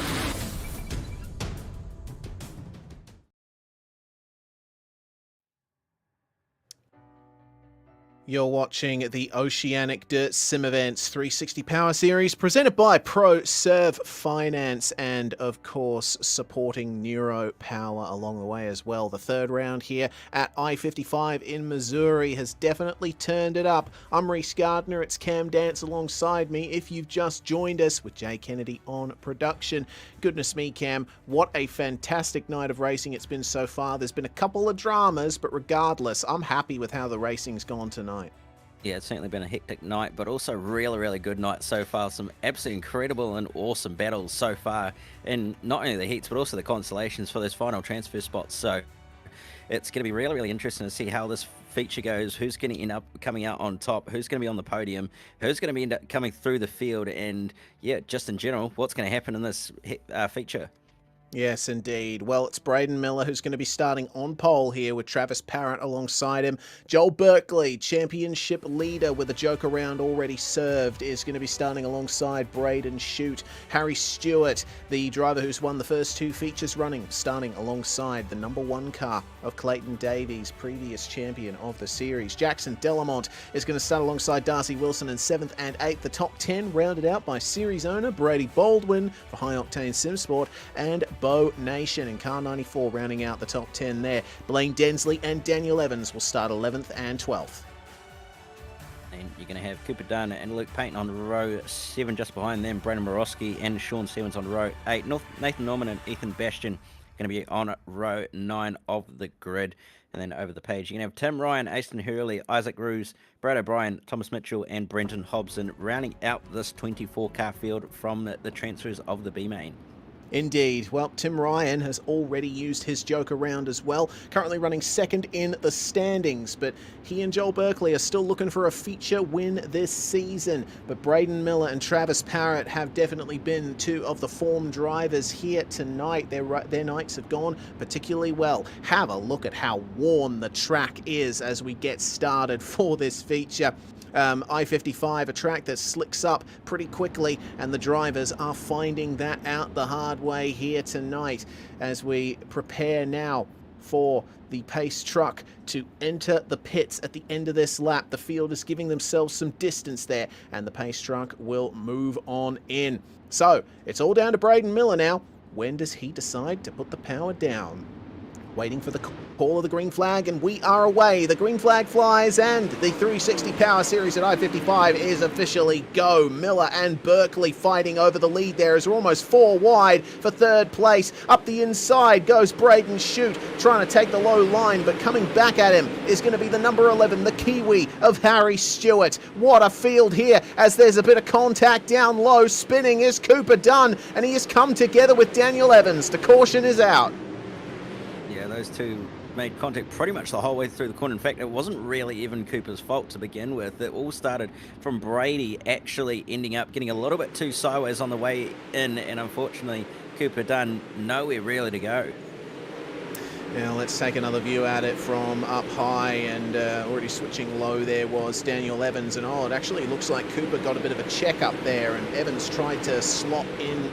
You're watching the Oceanic Dirt Sim Events 360 Power Series presented by Proserv Finance and, of course, supporting Neuro Power along the way as well. The third round here at I-55 in Missouri has definitely turned it up. I'm Reese Gardner. It's Cam Dance alongside me if you've just joined us with Jay Kennedy on production. Goodness me, Cam, what a fantastic night of racing it's been so far. There's been a couple of dramas, but regardless, I'm happy with how the racing's gone tonight. Yeah, it's certainly been a hectic night, but also really, really good night so far. Some absolutely incredible and awesome battles so far, and not only the heats, but also the consolations for those final transfer spots. So it's going to be really, really interesting to see how this feature goes, who's going to end up coming out on top, who's going to be on the podium, who's going to end up coming through the field, and yeah, just in general, what's going to happen in this feature. Yes, indeed. Well, it's Braden Miller who's going to be starting on pole here with Travis Parrott alongside him. Joel Berkeley, championship leader with a joker round already served, is going to be starting alongside Braden Shute. Harry Stewart, the driver who's won the first 2 features running, starting alongside the number 1 car of Clayton Davies, previous champion of the series. Jackson Delamont is going to start alongside Darcy Wilson in 7th and 8th. The top 10 rounded out by series owner Brady Baldwin for High Octane SimSport and Bo Nation in car 94 rounding out the top 10 there. Blaine Densley and Daniel Evans will start 11th and 12th. And you're going to have Cooper Dunn and Luke Payton on row 7, just behind them. Brandon Morosky and Sean Stevens on row 8. Nathan Norman and Ethan Bastian going to be on row 9 of the grid. And then over the page, you're going to have Tim Ryan, Aston Hurley, Isaac Ruse, Brad O'Brien, Thomas Mitchell, and Brenton Hobson rounding out this 24-car field from the transfers of the B-Main. Indeed. Well, Tim Ryan has already used his joker round as well, currently running 2nd in the standings, but he and Joel Berkeley are still looking for a feature win this season. But Braden Miller and Travis Parrott have definitely been 2 of the form drivers here tonight. Their nights have gone particularly well. Have a look at how worn the track is as we get started for this feature. I-55, a track that slicks up pretty quickly, and the drivers are finding that out the hard way here tonight as we prepare now for the pace truck to enter the pits at the end of this lap. The field is giving themselves some distance there, and the pace truck will move on in. So it's all down to Braden Miller now. When does he decide to put the power down? Waiting for the call of the green flag, and we are away. The green flag flies, and the 360 Power Series at I-55 is officially go. Miller and Berkeley fighting over the lead there as we're almost 4 wide for 3rd place. Up the inside goes Braden Shute, trying to take the low line, but coming back at him is going to be the number 11, the Kiwi of Harry Stewart. What a field here as there's a bit of contact down low. Spinning is Cooper Dunn, and he has come together with Daniel Evans. The caution is out. Yeah, those two made contact pretty much the whole way through the corner. In fact, it wasn't really even Cooper's fault to begin with. It all started from Brady actually ending up getting a little bit too sideways on the way in, and unfortunately Cooper Dunn nowhere really to go. Now let's take another view at it from up high, and already switching low there was Daniel Evans, and it actually looks like Cooper got a bit of a check up there, and Evans tried to slot in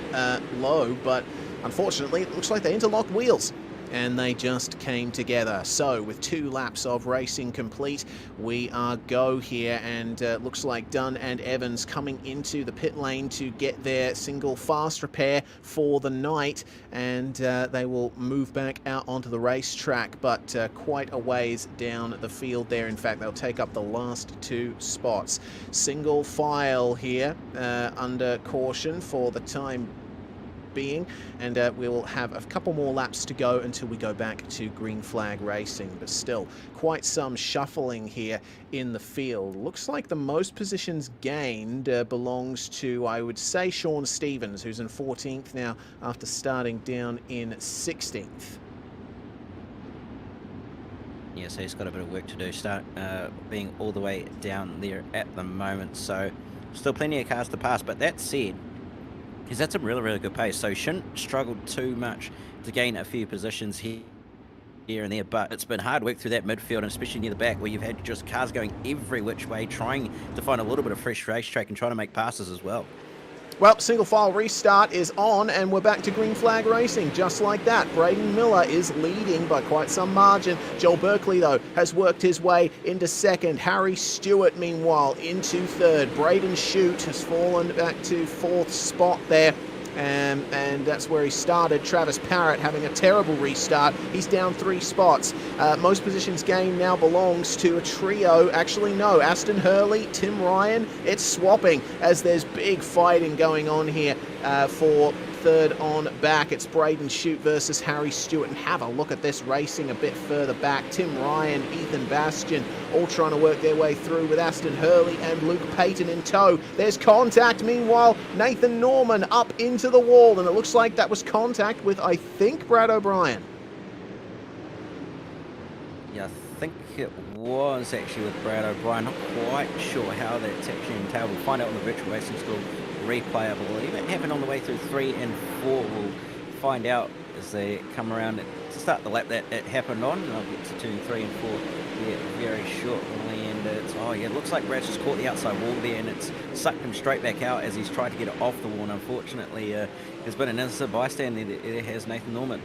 low, but unfortunately it looks like they interlocked wheels and they just came together. So with 2 laps of racing complete, we are go here, and looks like Dunn and Evans coming into the pit lane to get their single fast repair for the night, and they will move back out onto the racetrack, but quite a ways down the field there. In fact, they'll take up the last 2 spots. Single file here under caution for the time being, and we will have a couple more laps to go until we go back to green flag racing, but still quite some shuffling here in the field. Looks like the most positions gained belongs to, I would say, Sean Stevens, who's in 14th now after starting down in 16th. Yeah, so he's got a bit of work to do, start being all the way down there at the moment, so still plenty of cars to pass. But that said, he's had some really, really good pace, so he shouldn't struggle too much to gain a few positions here and there, but it's been hard work through that midfield, and especially near the back where you've had just cars going every which way, trying to find a little bit of fresh racetrack and trying to make passes as well. Well, single file restart is on, and we're back to green flag racing just like that. Braden Miller is leading by quite some margin. Joel Berkeley, though, has worked his way into 2nd. Harry Stewart, meanwhile, into 3rd. Braden Shute has fallen back to 4th spot there. And that's where he started. Travis Parrott having a terrible restart. He's down 3 spots. Most positions gained now belongs to a trio. Actually, no. Aston Hurley, Tim Ryan. It's swapping as there's big fighting going on here for 3rd on back. It's Braden Shute versus Harry Stewart, and have a look at this racing a bit further back. Tim Ryan, Ethan Bastian, all trying to work their way through with Aston Hurley and Luke Payton in tow. There's contact. Meanwhile, Nathan Norman up into the wall, and it looks like that was contact with, I think, Brad O'Brien. Yeah, I think it was actually with Brad O'Brien. Not quite sure how that's actually entailed. We'll find out on the Virtual Racing School replay, I believe. It happened on the way through 3 and 4. We'll find out as they come around to start the lap that it happened on. And I'll get to turn 3 and 4 here very shortly. And it's, oh yeah, it looks like Brad's just caught the outside wall there, and it's sucked him straight back out as he's tried to get it off the wall. And unfortunately, there's been an innocent bystander there. It has Nathan Norman.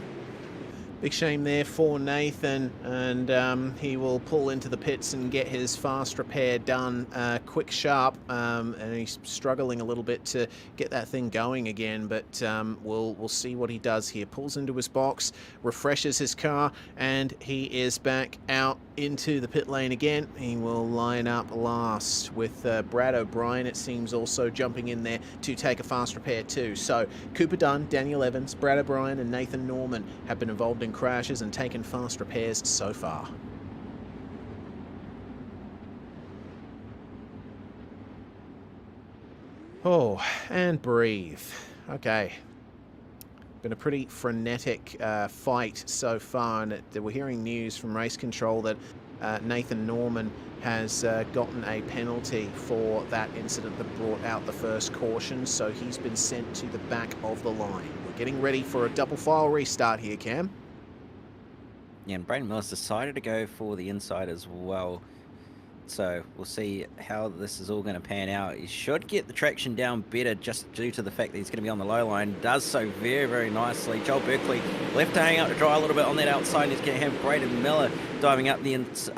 Big shame there for Nathan, and he will pull into the pits and get his fast repair done quick, sharp, and he's struggling a little bit to get that thing going again, but we'll see what he does here. Pulls into his box, refreshes his car, and he is back out into the pit lane again. He will line up last with Brad O'Brien, it seems, also jumping in there to take a fast repair too. So Cooper Dunn, Daniel Evans, Brad O'Brien and Nathan Norman have been involved in crashes and taken fast repairs so far. Oh, and breathe. Okay. Been a pretty frenetic fight so far, and we're hearing news from race control that Nathan Norman has gotten a penalty for that incident that brought out the first caution, so he's been sent to the back of the line. We're getting ready for a double file restart here, Cam. Yeah, and Braden Miller's decided to go for the inside as well. So we'll see how this is all going to pan out. He should get the traction down better just due to the fact that he's going to be on the low line. Does so very, very nicely. Joel Berkeley left to hang out to dry a little bit on that outside. He's going to have Braden Miller diving up the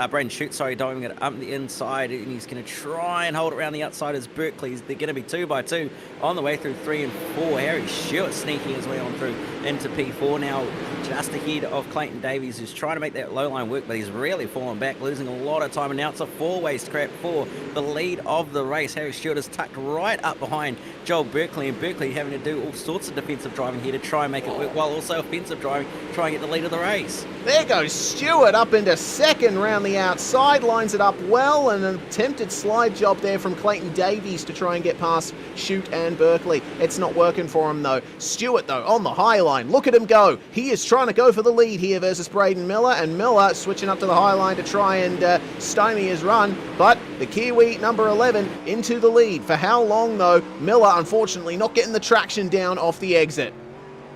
Braden Shute, diving it up the inside, and he's going to try and hold it around the outside as Berkeley. They're going to be 2 by 2 on the way through 3 and 4. Harry Stewart sneaking his way on through into P4 now, just ahead of Clayton Davies, who's trying to make that low line work, but he's really fallen back, losing a lot of time, and now it's a 4-way scrap for the lead of the race. Harry Stewart is tucked right up behind Joel Berkeley, and Berkeley having to do all sorts of defensive driving here to try and make it work, while also offensive driving, try and get the lead of the race. There goes Stewart up into second round the outside, lines it up well, and an attempted slide job there from Clayton Davies to try and get past Shute and Berkeley. It's not working for him though. Stewart though on the high line, look at him go. He is trying to go for the lead here versus Braden Miller, and Miller switching up to the high line to try and stymie his run, but the Kiwi number 11 into the lead. For how long though? Miller unfortunately not getting the traction down off the exit.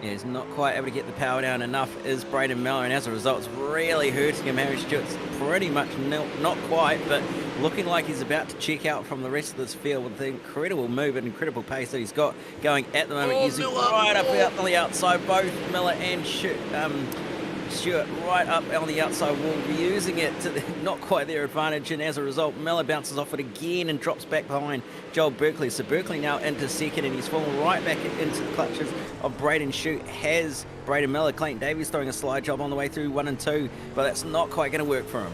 Yeah, he's not quite able to get the power down enough, is Braden Miller, and as a result it's really hurting him. Harry Stewart's pretty much not quite, but looking like he's about to check out from the rest of this field with the incredible move and incredible pace that he's got going at the moment. He's right up out on the outside, both Miller and Stewart right up on the outside wall, using it to not quite their advantage, and as a result Miller bounces off it again and drops back behind Joel Berkeley. So Berkeley now into second, and he's fallen right back into the clutches of Braden Shute. Has Braden Miller. Clayton Davies throwing a slide job on the way through 1 and 2, but that's not quite going to work for him.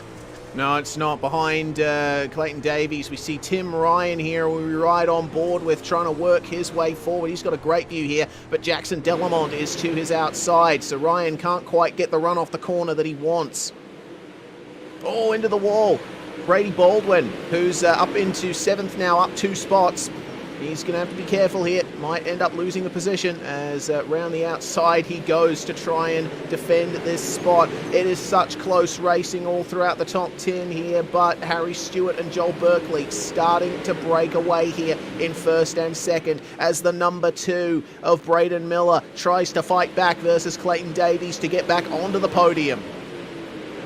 No, it's not. Behind Clayton Davies, we see Tim Ryan here, who we're right on board with, trying to work his way forward. He's got a great view here, but Jackson Delamont is to his outside, so Ryan can't quite get the run off the corner that he wants. Oh, into the wall. Brady Baldwin, who's up into 7th now, up 2 spots. He's going to have to be careful here. Might end up losing the position as round the outside he goes to try and defend this spot. It is such close racing all throughout the top 10 here, but Harry Stewart and Joel Berkeley starting to break away here in 1st and 2nd as the number 2 of Braden Miller tries to fight back versus Clayton Davies to get back onto the podium.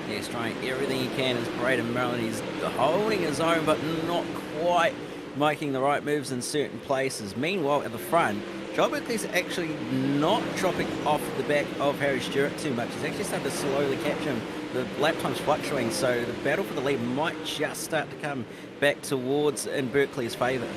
He's trying everything he can as Braden Miller. He's holding his own, but not quite making the right moves in certain places. Meanwhile, at the front, Joel Berkeley's actually not dropping off the back of Harry Stewart too much. He's actually starting to slowly catch him. The lap time's fluctuating, so the battle for the lead might just start to come back towards in Berkeley's favour.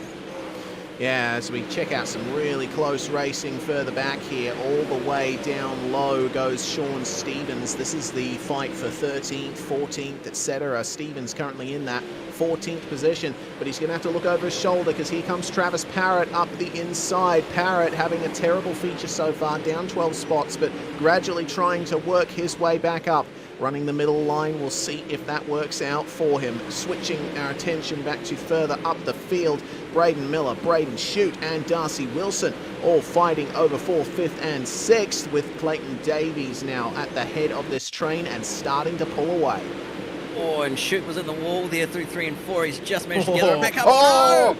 Yeah, as we check out some really close racing further back here, all the way down low goes Sean Stevens. This is the fight for 13th, 14th, etc. Stevens currently in that 14th position, but he's going to have to look over his shoulder because here comes Travis Parrott up the inside. Parrott having a terrible feature so far, down 12 spots, but gradually trying to work his way back up. Running the middle line, we'll see if that works out for him. Switching our attention back to further up the field, Braden Miller, Braden Shute and Darcy Wilson all fighting over 4th, 5th and 6th, with Clayton Davies now at the head of this train and starting to pull away. Oh, and Shoot was in the wall there through 3 and 4. He's just managed to get it back up. Oh!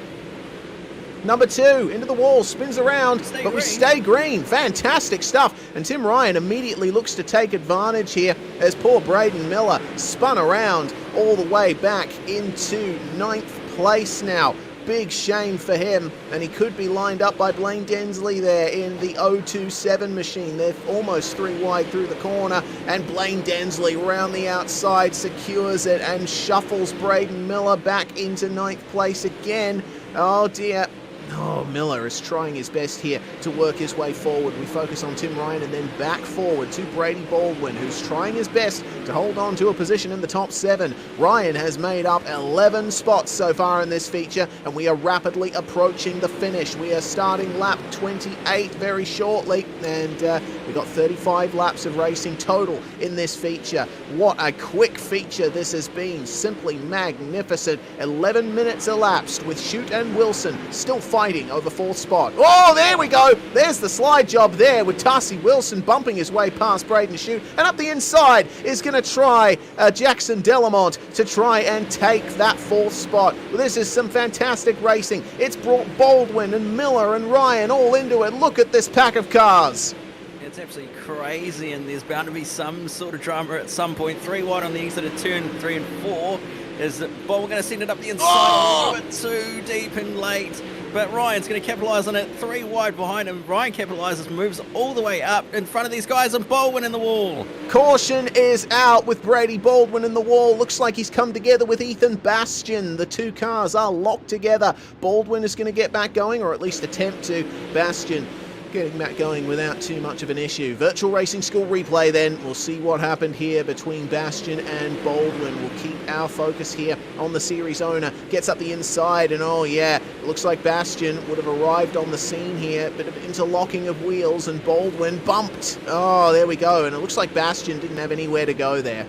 Number 2 into the wall, spins around, but we stay green. Fantastic stuff. And Tim Ryan immediately looks to take advantage here as poor Braden Miller spun around all the way back into 9th place now. Big shame for him, and he could be lined up by Blaine Densley there in the 027 machine. They're almost 3 wide through the corner, and Blaine Densley round the outside secures it and shuffles Braden Miller back into 9th place again. Oh dear. Oh, Miller is trying his best here to work his way forward. We focus on Tim Ryan and then back forward to Brady Baldwin, who's trying his best to hold on to a position in the top 7. Ryan has made up 11 spots so far in this feature, and we are rapidly approaching the finish. We are starting lap 28 very shortly, and we've got 35 laps of racing total in this feature. What a quick feature this has been. Simply magnificent. 11 minutes elapsed with Shoot and Wilson still fighting over 4th spot. Oh, there we go. There's the slide job there with Tarsi Wilson bumping his way past Braden Shoot. And up the inside is going to try Jackson Delamont to try and take that 4th spot. Well, this is some fantastic racing. It's brought Baldwin and Miller and Ryan all into it. Look at this pack of cars. It's absolutely crazy, and there's bound to be some sort of drama at some point. 3 wide on the exit of turn 3 and 4. Is that Baldwin going to send it up the inside a little bit too deep and late? But Ryan's going to capitalise on it. 3 wide behind him. Ryan capitalises, moves all the way up in front of these guys, and Baldwin in the wall. Caution is out with Brady Baldwin in the wall. Looks like he's come together with Ethan Bastian. The 2 cars are locked together. Baldwin is going to get back going, or at least attempt to. Bastian getting back going without too much of an issue. Virtual Racing School replay then. We'll see what happened here between Bastian and Baldwin. We'll keep our focus here on the series owner. Gets up the inside, and oh yeah, it looks like Bastian would have arrived on the scene here. Bit of interlocking of wheels, and Baldwin bumped. Oh, there we go. And it looks like Bastian didn't have anywhere to go there.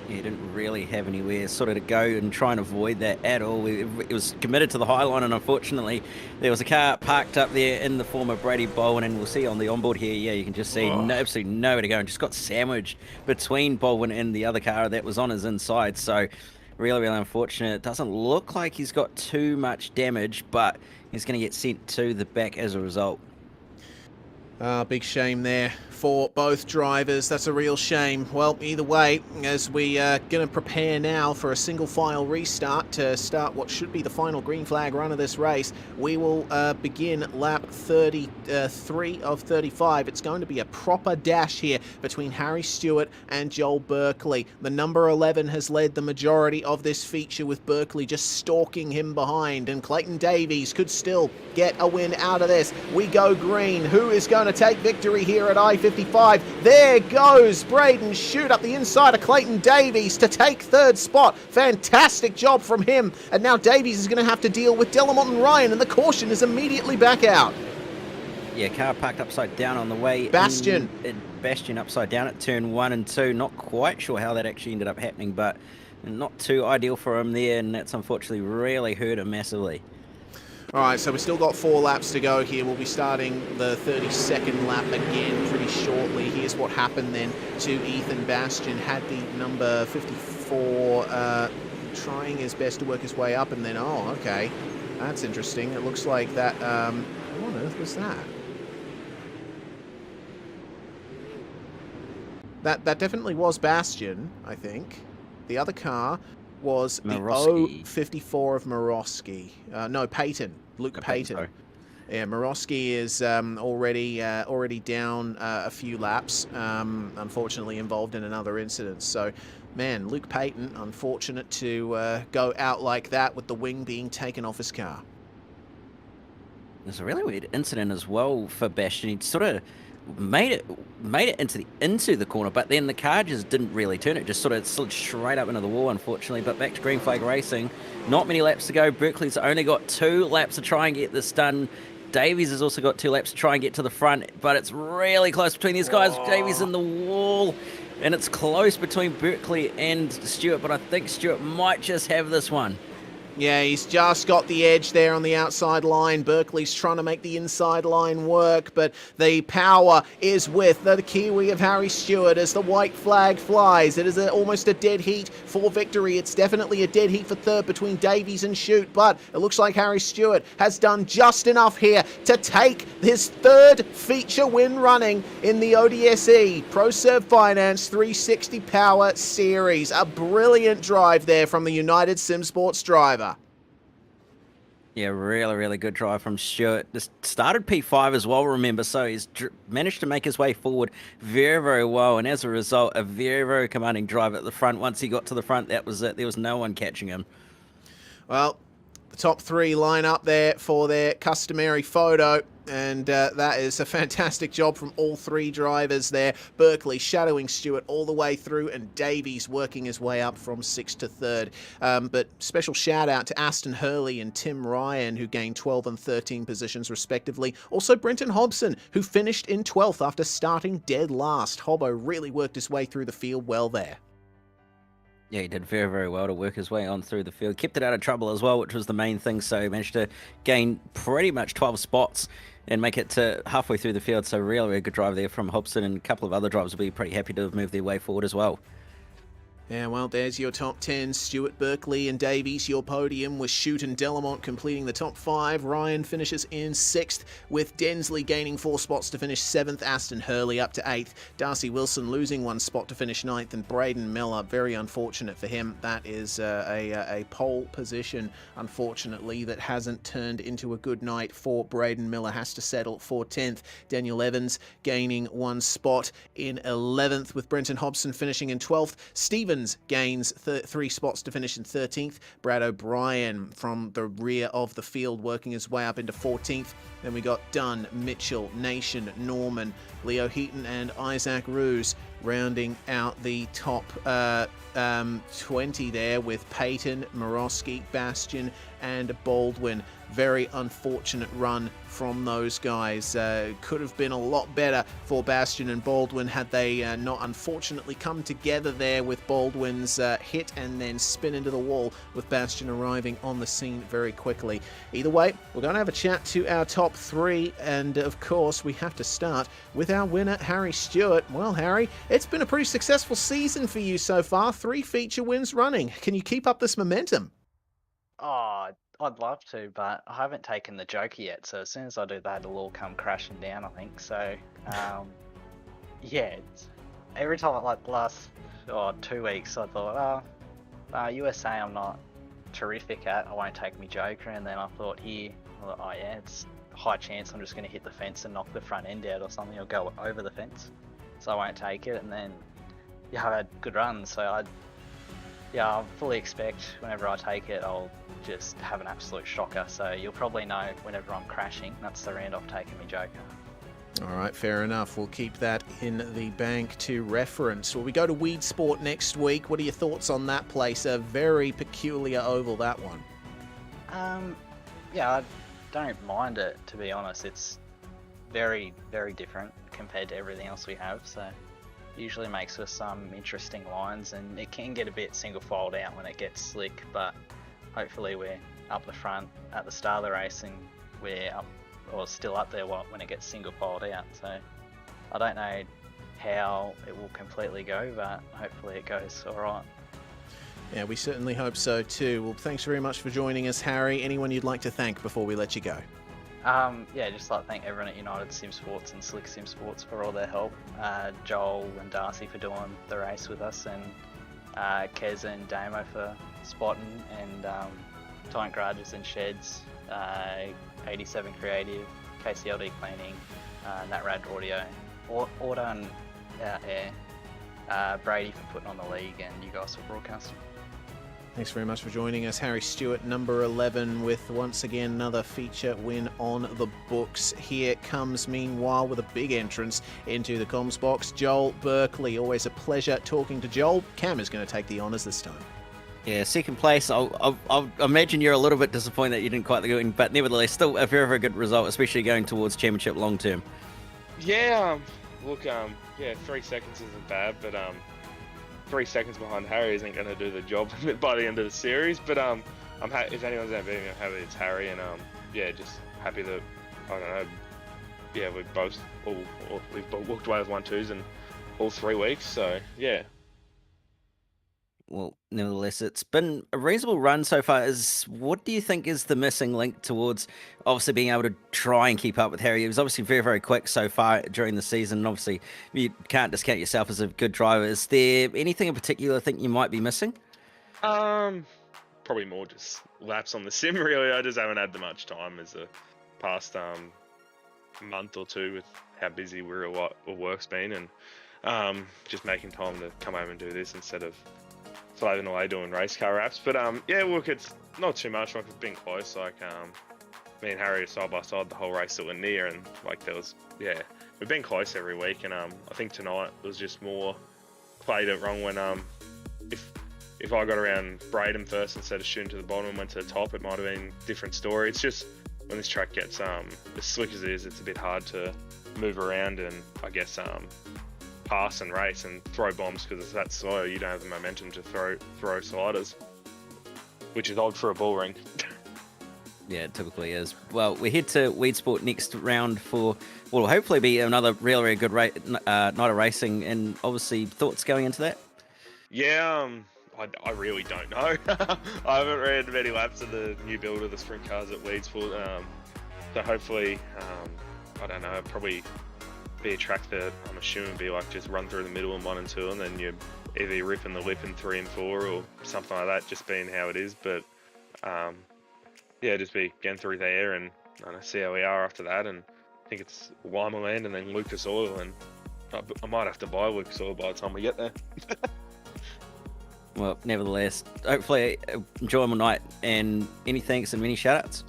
He didn't really have anywhere sort of to go and try and avoid that at all. It was committed to the high line, and unfortunately there was a car parked up there in the form of Brady Baldwin, and we'll see on the onboard here, yeah, you can just see absolutely nowhere to go, and just got sandwiched between Baldwin and the other car that was on his inside. So really, really unfortunate. It doesn't look like he's got too much damage, but he's going to get sent to the back as a result. Big shame there for both drivers. That's a real shame. Well, either way, as we are going to prepare now for a single file restart to start what should be the final green flag run of this race, we will begin lap 33 of 35. It's going to be a proper dash here between Harry Stewart and Joel Berkeley. The number 11 has led the majority of this feature, with Berkeley just stalking him behind, and Clayton Davies could still get a win out of this. We go green. Who is going to take victory here at I-55? There goes Braden Shoot up the inside of Clayton Davies to take 3rd spot. Fantastic job from him. And now Davies is going to have to deal with Delamont and Ryan, and the caution is immediately back out. Yeah, car parked upside down on the way. Bastian. Bastian upside down at turn 1 and 2. Not quite sure how that actually ended up happening, but not too ideal for him there, and that's unfortunately really hurt him massively. All right, so we've still got 4 laps to go here. We'll be starting the 32nd lap again pretty shortly. Here's what happened then to Ethan Bastian. Had the number 54 trying his best to work his way up, and then, oh, okay. That's interesting. It looks like that, what on earth was that? That definitely was Bastian, I think. The other car was Morosky. The 054 of Morosky. No, Payton. Luke Payton. Yeah, Morosky is already down a few laps, unfortunately involved in another incident. So, man, Luke Payton, unfortunate to go out like that with the wing being taken off his car. There's a really weird incident as well for Bastian. He sort of made it into the corner, but then the car just didn't really turn. It just sort of slid straight up into the wall, unfortunately. But back to green flag racing. Not many laps to go. Berkeley's only got 2 laps to try and get this done. Davies has also got 2 laps to try and get to the front, but it's really close between these guys. Davies in the wall, and it's close between Berkeley and Stewart, but I think Stewart might just have this one. Yeah, he's just got the edge there on the outside line. Berkeley's trying to make the inside line work, but the power is with the Kiwi of Harry Stewart as the white flag flies. It is almost a dead heat for victory. It's definitely a dead heat for third between Davies and Shute, but it looks like Harry Stewart has done just enough here to take his third feature win running in the ODSE Proserv Finance 360 Power Series. A brilliant drive there from the United SimSports driver. Yeah, really, really good drive from Stewart. Just started P5 as well, remember, so he's managed to make his way forward very, very well, and as a result, a very, very commanding drive at the front. Once he got to the front, that was it. There was no one catching him. Well, the top three line up there for their customary photo, and that is a fantastic job from all three drivers there. Berkeley shadowing Stewart all the way through, and Davies working his way up from 6th to 3rd. But special shout out to Aston Hurley and Tim Ryan, who gained 12 and 13 positions respectively. Also Brenton Hobson, who finished in 12th after starting dead last. Hobbo really worked his way through the field well there. Yeah, he did very, very well to work his way on through the field. Kept it out of trouble as well, which was the main thing. So he managed to gain pretty much 12 spots and make it to halfway through the field. So really, really good drive there from Hobson, and a couple of other drivers will be pretty happy to have moved their way forward as well. Yeah, well, there's your top 10. Stewart, Berkeley and Davies, your podium, with Shute and Delamont completing the top 5. Ryan finishes in 6th, with Densley gaining 4 spots to finish 7th. Aston Hurley up to 8th. Darcy Wilson losing 1 spot to finish 9th. And Braden Miller, very unfortunate for him. That is a pole position, unfortunately, that hasn't turned into a good night for Braden Miller. Has to settle for 10th. Daniel Evans gaining 1 spot in 11th, with Brenton Hobson finishing in 12th. Stevens gains 3 spots to finish in 13th. Brad O'Brien from the rear of the field working his way up into 14th. Then we got Dunn, Mitchell, Nation, Norman, Leo Heaton and Isaac Ruse rounding out the top 20 there, with Peyton, Morosky, Bastian and Baldwin. Very unfortunate run from those guys. Could have been a lot better for Bastian and Baldwin had they not unfortunately come together there, with Baldwin's hit and then spin into the wall, with Bastian arriving on the scene very quickly. Either way, we're going to have a chat to our top 3, and of course we have to start with our winner, Harry Stewart. Well, Harry, it's been a pretty successful season for you so far. 3 feature wins running. Can you keep up this momentum? Oh, I'd love to, but I haven't taken the Joker yet, so as soon as I do that, it'll all come crashing down, I think. So, yeah, every time, like the last 2 weeks, I thought, USA I'm not terrific at, I won't take me Joker, and then I thought yeah, it's a high chance I'm just going to hit the fence and knock the front end out or something, or go over the fence, so I won't take it. And then, yeah, I had good runs, so I fully expect whenever I take it, I'll just have an absolute shocker. So you'll probably know whenever I'm crashing, that's the round I've taken me Joker. All right, fair enough. We'll keep that in the bank to reference. Well, we go to Weedsport next week. What are your thoughts on that place? A very peculiar oval, that one. Yeah, I don't mind it, to be honest. It's very, very different compared to everything else we have. So usually makes for some interesting lines, and it can get a bit single filed out when it gets slick, but hopefully we're up the front at the start of the race, and we're up, or still up there when it gets single filed out. So I don't know how it will completely go, but hopefully it goes all right. Yeah, we certainly hope so too. Well, thanks very much for joining us, Harry. Anyone you'd like to thank before we let you go? Yeah, just like to thank everyone at United SimSports and Slick SimSports for all their help. Joel and Darcy for doing the race with us, and Kez and Damo for spotting, and Tight Garages and Sheds, 87 Creative, KCLD Cleaning, NatRad Audio, Auto and Air, Brady for putting on the league, and you guys for broadcasting. Thanks very much for joining us. Harry Stewart, number 11, with once again another feature win on the books. Here comes, meanwhile, with a big entrance into the comms box, Joel Berkeley. Always a pleasure talking to Joel. Cam is going to take the honours this time. Yeah, second place. I'll imagine you're a little bit disappointed that you didn't quite get, but nevertheless, still a very, very good result, especially going towards championship long term. Yeah, look, 3 seconds isn't bad, but 3 seconds behind Harry isn't going to do the job by the end of the series. But if anyone's going to beat me, I'm happy it's Harry, and yeah, just happy that, I don't know, yeah, we've both walked away with 1-2s in all 3 weeks, so yeah. Well, nevertheless, it's been a reasonable run so far. What do you think is the missing link towards obviously being able to try and keep up with Harry? He was obviously very, very quick so far during the season, and obviously you can't discount yourself as a good driver. Is there anything in particular I think you might be missing? Probably more just laps on the sim, really. I just haven't had that much time as the past month or two with how busy work's been, and just making time to come home and do this instead of slaving away doing race car wraps. But yeah, look, it's not too much. Like, we've been close. Like, me and Harry are side by side the whole race that we're near, and like we've been close every week. And I think tonight was just more played it wrong when if I got around Braden first instead of shooting to the bottom and went to the top, it might have been a different story. It's just when this track gets as slick as it is, it's a bit hard to move around and I guess pass and race and throw bombs, because it's that slow. You don't have the momentum to throw sliders, which is odd for a bull ring. Yeah, it typically is. Well, we head to Weedsport next round for what will hopefully be another really, really good night of racing. And obviously, thoughts going into that? Yeah, I really don't know. I haven't ran many laps of the new build of the sprint cars at Weedsport. So hopefully, I don't know, probably be a track that I'm assuming be like just run through the middle in 1 and 2, and then you're either ripping the lip in 3 and 4 or something like that, just being how it is. But yeah, just be getting through there and I don't know, see how we are after that. And I think it's Limaland and then Lucas Oil, and I might have to buy Lucas Oil by the time we get there. Well, nevertheless, hopefully enjoyable night, and any thanks and many shout-outs.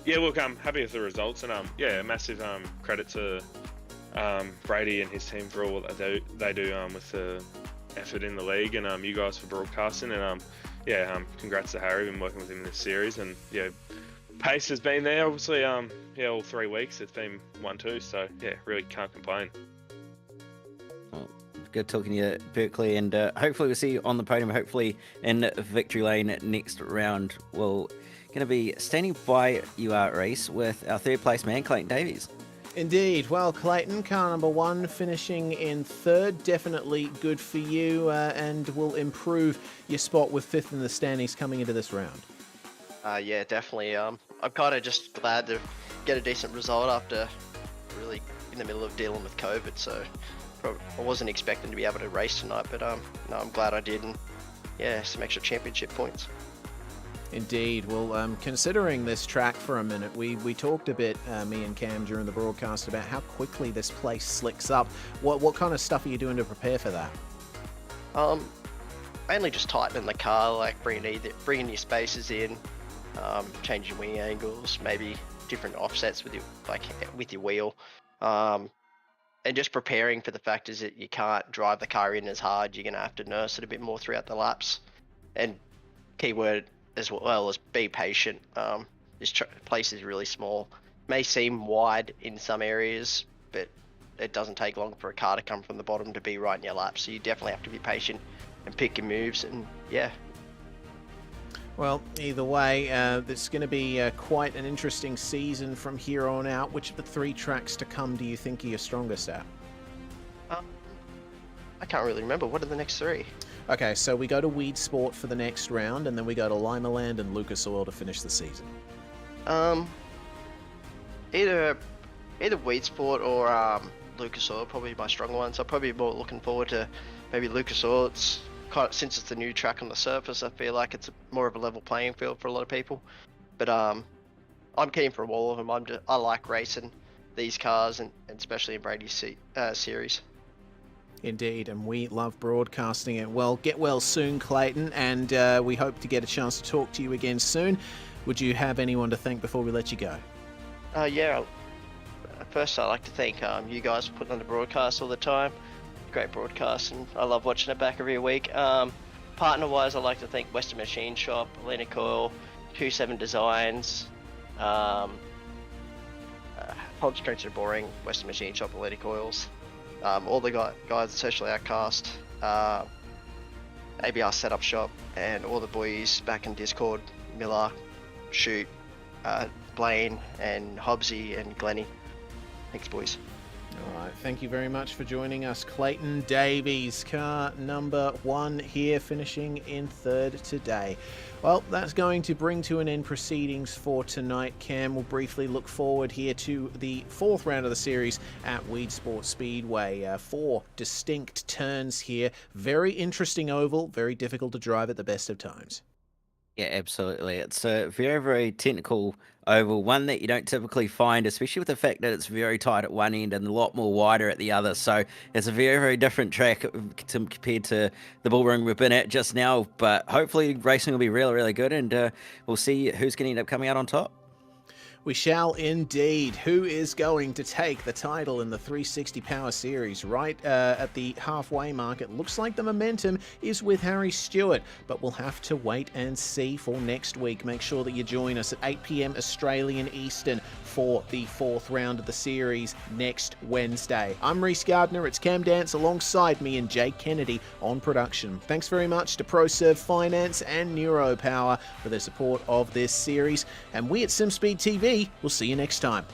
Yeah, look, I'm happy with the results, and yeah, massive credit to Brady and his team for all that they do with the effort in the league, and you guys for broadcasting, and yeah, congrats to Harry. Been working with him in this series, and yeah, pace has been there. Obviously, yeah, all 3 weeks it's been 1-2, so yeah, really can't complain. Well, good talking to you, Berkeley, and hopefully we'll see you on the podium. Hopefully in victory lane next round. We're going to be standing by you, Race, with our 3rd place man, Clayton Davies. Indeed. Well, Clayton, car number 1, finishing in 3rd. Definitely good for you, and will improve your spot with 5th in the standings coming into this round. Yeah, definitely. I'm kind of just glad to get a decent result after really in the middle of dealing with COVID. So I wasn't expecting to be able to race tonight, but no, I'm glad I did, and yeah, some extra championship points. Indeed. Well, considering this track for a minute, we talked a bit, me and Cam, during the broadcast about how quickly this place slicks up. What kind of stuff are you doing to prepare for that? Mainly just tightening the car, like bringing your spacers in, changing wing angles, maybe different offsets with your wheel, and just preparing for the fact is that you can't drive the car in as hard. You're going to have to nurse it a bit more throughout the laps, and keyword as well as be patient. This place is really small. May seem wide in some areas, but it doesn't take long for a car to come from the bottom to be right in your lap. So you definitely have to be patient and pick your moves, and yeah. Well, either way, it's going to be quite an interesting season from here on out. Which of the 3 tracks to come do you think are your strongest at? I can't really remember. What are the next 3? Okay, so we go to Weedsport for the next round, and then we go to Limaland and Lucas Oil to finish the season. Either Weedsport or Lucas Oil, probably my strong one. So I'm probably more looking forward to maybe Lucas Oil. It's since it's the new track on the surface, I feel like it's more of a level playing field for a lot of people. But I'm keen for all of them. I like racing these cars, and especially in Brady's series. Indeed, and we love broadcasting it. Well, get well soon, Clayton, and we hope to get a chance to talk to you again soon. Would you have anyone to thank before we let you go? Yeah. First, I'd like to thank you guys for putting on the broadcast all the time. Great broadcast, and I love watching it back every week. Partner-wise, I'd like to thank Western Machine Shop, Elena Coil, 27 Designs, Pulp Strengths Are Boring, Western Machine Shop, Elena Coils, all the guys at Social Outcast, ABR Setup Shop, and all the boys back in Discord, Miller, Shoot, Blaine, and Hobbsy and Glennie. Thanks, boys. All right, thank you very much for joining us. Clayton Davies, car number 1 here, finishing in 3rd today. Well, that's going to bring to an end proceedings for tonight. Cam will briefly look forward here to the 4th round of the series at Weedsport Speedway. 4 distinct turns here. Very interesting oval, very difficult to drive at the best of times. Yeah, absolutely. It's a very, very technical oval, one that you don't typically find, especially with the fact that it's very tight at one end and a lot more wider at the other. So it's a very, very different track compared to the bull ring we've been at just now. But hopefully racing will be really, really good, and we'll see who's going to end up coming out on top. We shall indeed. Who is going to take the title in the 360 Power Series? Right at the halfway mark, it looks like the momentum is with Harry Stewart, but we'll have to wait and see for next week. Make sure that you join us at 8 p.m. Australian Eastern for the 4th round of the series next Wednesday. I'm Reese Gardner. It's Cam Dance alongside me and Jake Kennedy on production. Thanks very much to Proserv Finance and Neuropower for their support of this series, and we at SimSpeed TV will see you next time.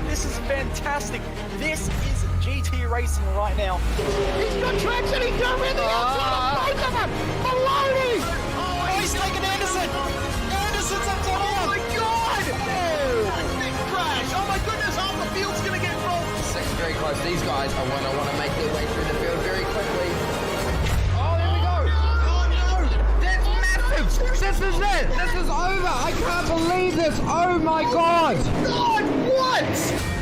This is fantastic. This is GT racing right now. He's got traction, he's going in the outside of both of them! Maloney! Oh, he's taking Anderson. Anderson's up to Oh my god! Big crash. Oh my goodness, half the field's going to get rolled. 6 very close. These guys are want to make their way through the field very quickly. Oh, there we go! Oh no! That's massive! This is it! This is over! I can't believe this! Oh my god! God, what?